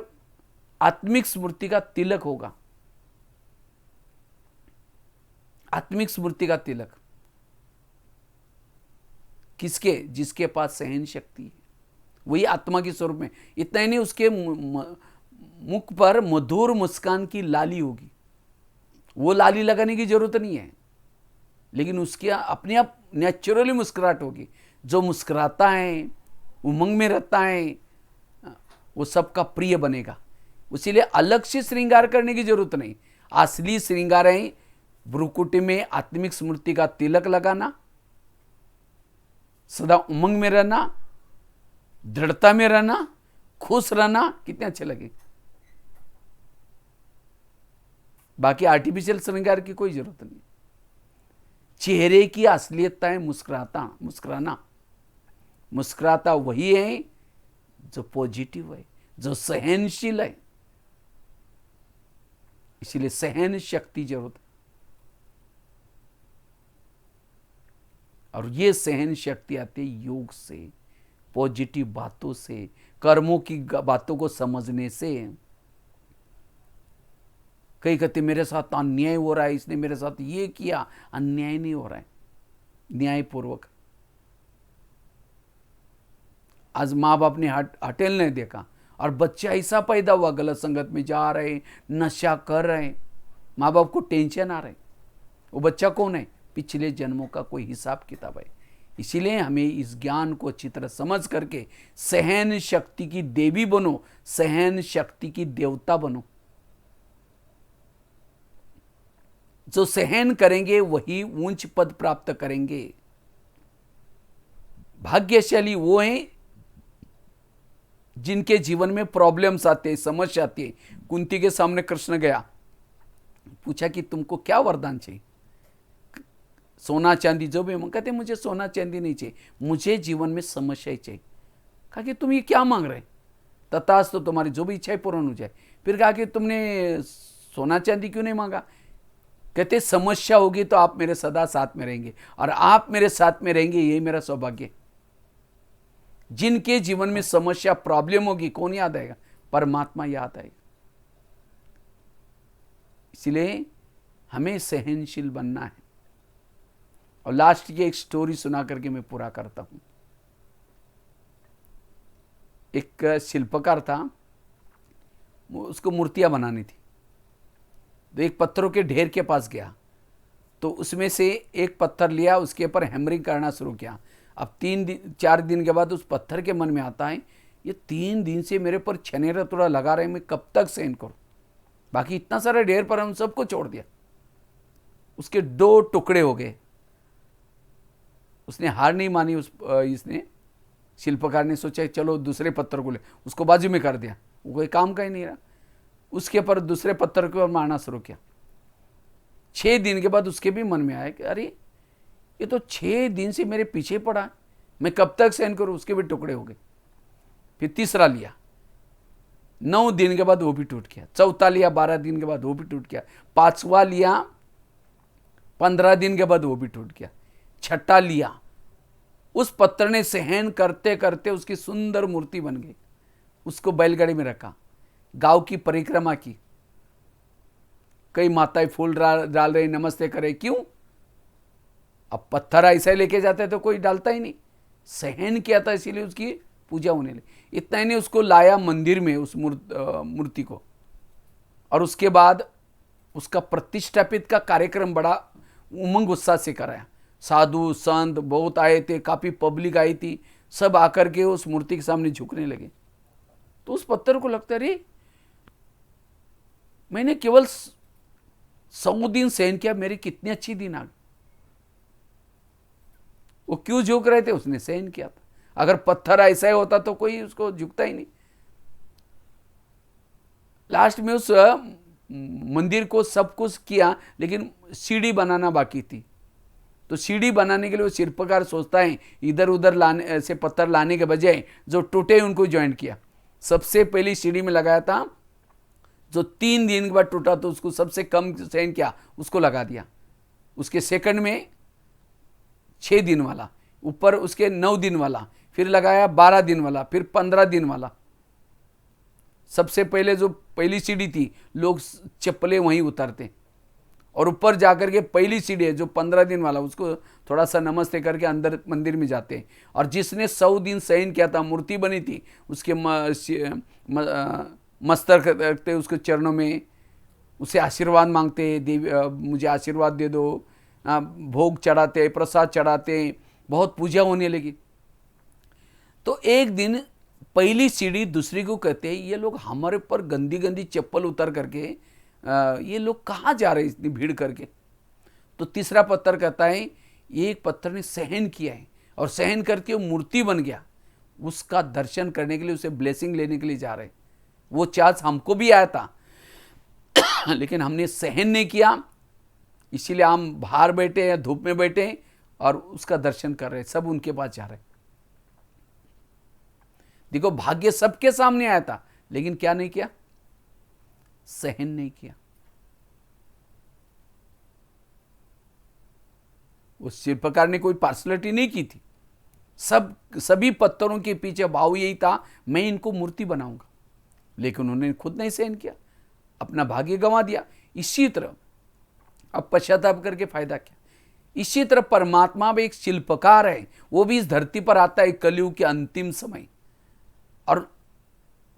आत्मिक स्मृति का तिलक होगा, आत्मिक स्मृति का तिलक। किसके? जिसके पास सहन शक्ति है, वही आत्मा के स्वरूप में। इतना ही नहीं, उसके मुख पर मधुर मुस्कान की लाली होगी। वो लाली लगाने की जरूरत नहीं है, लेकिन उसके अपने आप नेचुरली मुस्कुराहट होगी। जो मुस्कुराता है, उमंग में रहता है, वो सबका प्रिय बनेगा। इसीलिए अलग से श्रृंगार करने की जरूरत नहीं। असली श्रृंगार है भ्रुकुटी में आत्मिक स्मृति का तिलक लगाना, सदा उमंग में रहना, दृढ़ता में रहना, खुश रहना कितने अच्छे लगे। बाकी आर्टिफिशियल श्रृंगार की कोई जरूरत नहीं। चेहरे की असलियतता है मुस्कुराना। मुस्कुराता वही है जो पॉजिटिव है, जो सहनशील है। इसलिए सहन शक्ति जरूरत है। और ये सहन शक्ति आती है योग से, पॉजिटिव बातों से, कर्मों की बातों को समझने से। कई कहते मेरे साथ अन्याय हो रहा है, इसने मेरे साथ ये किया। अन्याय नहीं हो रहा है, न्यायपूर्वक। आज माँ बाप ने हटेल नहीं देखा और बच्चा ऐसा पैदा हुआ, गलत संगत में जा रहे, नशा कर रहे, माँ बाप को टेंशन आ रहे। वो बच्चा कौन है? पिछले जन्मों का कोई हिसाब किताब है। इसीलिए हमें इस ज्ञान को अच्छी तरह समझ करके सहन शक्ति की देवी बनो, सहन शक्ति की देवता बनो। जो सहन करेंगे वही ऊंच पद प्राप्त करेंगे। भाग्यशाली वो हैं जिनके जीवन में प्रॉब्लम्स आते, समस्या आती है। कुंती के सामने कृष्ण गया, पूछा कि तुमको क्या वरदान चाहिए? सोना चांदी जो भी। कहते मुझे सोना चांदी नहीं चाहिए, मुझे जीवन में समस्या चाहिए। कहा कि तुम ये क्या मांग रहे? तथास्तु, तो तुम्हारी जो भी इच्छाएं पूर्ण हो जाए। फिर कहा कि तुमने सोना चांदी क्यों नहीं मांगा? कहते समस्या होगी तो आप मेरे सदा साथ में रहेंगे, और आप मेरे साथ में रहेंगे, यही मेरा सौभाग्य। जिनके जीवन में समस्या, प्रॉब्लम होगी, कौन याद आएगा? परमात्मा याद आएगा। इसलिए हमें सहनशील बनना है। और लास्ट की एक स्टोरी सुना करके मैं पूरा करता हूं। एक शिल्पकार था, उसको मूर्तियां बनानी थी। तो एक पत्थरों के ढेर के पास गया, तो उसमें से एक पत्थर लिया, उसके ऊपर हैमरिंग करना शुरू किया। अब 4 दिन के बाद उस पत्थर के मन में आता है, ये 3 दिन से मेरे पर छनेरा थोड़ा लगा रहे, मैं कब तक सहन करूं? बाकी इतना सारा ढेर पर हम सबको छोड़ दिया। उसके 2 टुकड़े हो गए। उसने हार नहीं मानी। इसने शिल्पकार ने सोचा चलो दूसरे पत्थर को ले, उसको बाजू में कर दिया। वो कोई काम का ही नहीं रहा। उसके ऊपर दूसरे पत्थर के ऊपर मारना शुरू किया। 6 दिन के बाद उसके भी मन में आया कि अरे ये तो 6 दिन से मेरे पीछे पड़ा, मैं कब तक सहन करूं? उसके भी टुकड़े हो गए। फिर तीसरा लिया, 9 दिन के बाद वो भी टूट गया। चौथा लिया, 12 दिन के बाद वो भी टूट गया। 5वां लिया, 15 दिन के बाद वो भी टूट गया। 6ठा लिया, उस पत्थर ने सहन करते करते उसकी सुंदर मूर्ति बन गई। उसको बैलगाड़ी में रखा, गांव की परिक्रमा की। कई माताएं फूल डाल रही, नमस्ते करे। क्यों? अब पत्थर ऐसा लेके जाते तो कोई डालता ही नहीं। सहन किया था, इसीलिए उसकी पूजा होने लगी। इतना ही नहीं, उसको लाया मंदिर में उस मूर्ति को, और उसके बाद उसका प्रतिष्ठापित का कार्यक्रम बड़ा उमंग उत्साह से कराया। साधु संत बहुत आए थे, काफी पब्लिक आई थी, सब आकर के उस मूर्ति के सामने झुकने लगे। तो उस पत्थर को लगता रे मैंने केवल 100 दिन सहन किया, मेरी कितनी अच्छी दिन आ गई। वो क्यों झुक रहे थे? उसने सहन किया था। अगर पत्थर ऐसा ही होता तो कोई उसको झुकता ही नहीं। लास्ट में उस मंदिर को सब कुछ किया, लेकिन सीढ़ी बनाना बाकी थी। तो सीढ़ी बनाने के लिए वो शिल्पकार सोचता है इधर उधर लाने से पत्थर लाने के बजाय जो टूटे उनको ज्वाइंट किया। सबसे पहली सीढ़ी में लगाया था, जो 3 दिन के बाद टूटा तो उसको सबसे कम सहन किया, उसको लगा दिया। उसके सेकंड में 6 दिन वाला, ऊपर उसके 9 दिन वाला, फिर लगाया 12 दिन वाला, फिर 15 दिन वाला। सबसे पहले जो पहली सीढ़ी थी, लोग चप्पलें वहीं उतारते, और ऊपर जाकर के पहली सीढ़ी है जो 15 दिन वाला, उसको थोड़ा सा नमस्ते करके अंदर मंदिर में जाते हैं। और जिसने 100 दिन सहन किया था, मूर्ति बनी थी, उसके मस्तक रखते, उसके चरणों में उसे आशीर्वाद मांगते, देवी मुझे आशीर्वाद दे दो, भोग चढ़ाते, प्रसाद चढ़ाते, बहुत पूजा होने लगी। तो एक दिन पहली सीढ़ी दूसरी को कहते हैं, ये लोग हमारे पर गंदी गंदी चप्पल उतर करके ये लोग कहाँ जा रहे हैं इतनी भीड़ करके? तो तीसरा पत्थर कहता है, ये एक पत्थर ने सहन किया है, और सहन करके वो मूर्ति बन गया। उसका दर्शन करने के लिए, उसे ब्लेसिंग लेने के लिए जा रहे हैं। वो चांस हमको भी आया था लेकिन हमने सहन नहीं किया, इसीलिए हम बाहर बैठे या धूप में बैठे और उसका दर्शन कर रहे हैं, सब उनके पास जा रहे हैं। देखो, भाग्य सबके सामने आया था, लेकिन क्या नहीं किया? सहन नहीं किया। उस शिल्पकार ने कोई पार्सलिटी नहीं की थी। सभी पत्थरों के पीछे भाव यही था, मैं इनको मूर्ति बनाऊंगा, लेकिन उन्होंने खुद नहीं सहन किया, अपना भाग्य गंवा दिया। इसी तरह अब पश्चाताप करके फायदा क्या? इसी तरह परमात्मा भी एक शिल्पकार है, वो भी इस धरती पर आता है कलयुग के अंतिम समय, और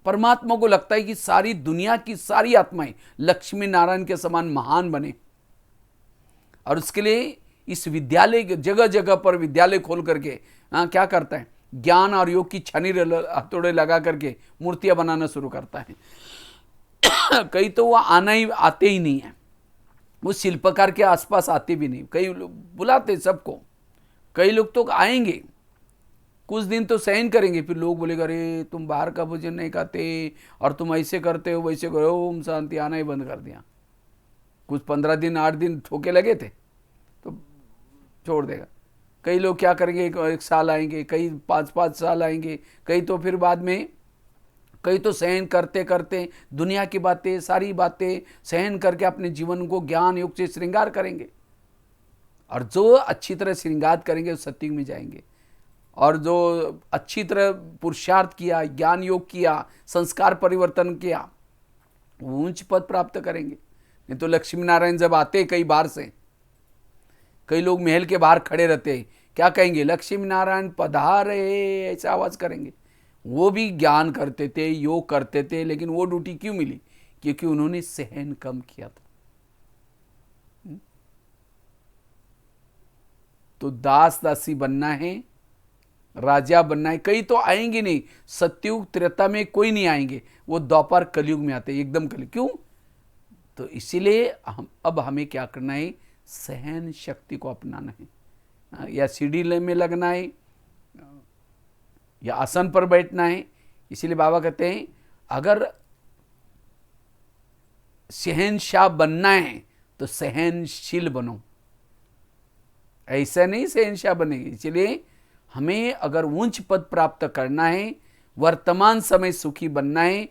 परमात्मा को लगता है कि सारी दुनिया की सारी आत्माएं लक्ष्मी नारायण के समान महान बने, और उसके लिए इस विद्यालय, जगह जगह पर विद्यालय खोल करके क्या करता है? ज्ञान और योग की छनी हथौड़े लगा करके मूर्तियां बनाना शुरू करता है। कई तो वो आते ही नहीं है, वो शिल्पकार के आसपास आते भी नहीं। कई लोग बुलाते सबको, कई लोग तो आएंगे, कुछ दिन तो सहन करेंगे, फिर लोग बोलेगा अरे तुम बाहर का भोजन नहीं खाते और तुम ऐसे करते हो वैसे करो, ओम शांति, आना ही बंद कर दिया। कुछ 15 दिन 8 दिन ठोके लगे थे तो छोड़ देगा। कई लोग क्या करेंगे, एक साल आएंगे, कई 5-5 साल आएंगे, कई तो फिर बाद में, कई तो सहन करते करते दुनिया की बातें, सारी बातें सहन करके अपने जीवन को ज्ञान योग से श्रृंगार करेंगे, और जो अच्छी तरह श्रृंगार करेंगे वो सत्युग में जाएंगे, और जो अच्छी तरह पुरुषार्थ किया, ज्ञान योग किया, संस्कार परिवर्तन किया, वो उच्च पद प्राप्त करेंगे। नहीं तो लक्ष्मी नारायण जब आते कई बार से, कई लोग महल के बाहर खड़े रहते, क्या कहेंगे? लक्ष्मी नारायण पधारे, ऐसा आवाज करेंगे। वो भी ज्ञान करते थे, योग करते थे, लेकिन वो ड्यूटी क्यों मिली? क्योंकि उन्होंने सहन कम किया था। तो दास दासी बनना है, राजा बनना है। कई तो आएंगे नहीं, सत्युग त्रेता में कोई नहीं आएंगे, वो द्वापर कलयुग में आते एकदम कलयुग। क्यों? तो इसीलिए अब हमें क्या करना है? सहन शक्ति को अपनाना है, या सीढ़ी में लगना है, या आसन पर बैठना है। इसीलिए बाबा कहते हैं अगर शहनशाह बनना है तो सहनशील बनो, ऐसा नहीं शहनशाह बनेगी। इसलिए हमें अगर उच्च पद प्राप्त करना है, वर्तमान समय सुखी बनना है,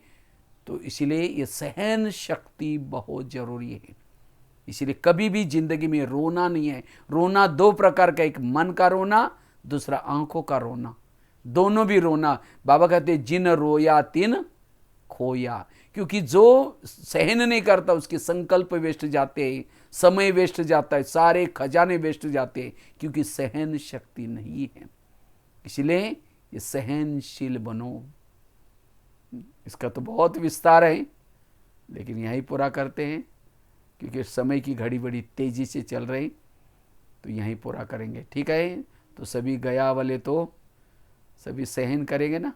तो इसीलिए ये सहन शक्ति बहुत जरूरी है। इसीलिए कभी भी जिंदगी में रोना नहीं है। रोना 2 प्रकार का, एक मन का रोना, दूसरा आंखों का रोना, दोनों भी रोना। बाबा कहते जिन रोया तिन खोया, क्योंकि जो सहन नहीं करता उसके संकल्प वेस्ट जाते हैं, समय वेस्ट जाता है, सारे खजाने वेस्ट जाते हैं, क्योंकि सहन शक्ति नहीं है। इसलिए ये सहनशील बनो। इसका तो बहुत विस्तार है, लेकिन यहीं पूरा करते हैं, क्योंकि समय की घड़ी बड़ी तेजी से चल रही, तो यहीं पूरा करेंगे। ठीक है? तो सभी गया वाले तो सभी सहन करेंगे ना,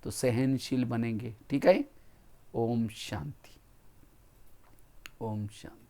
तो सहनशील बनेंगे। ठीक है? ओम शांति, ओम शांति।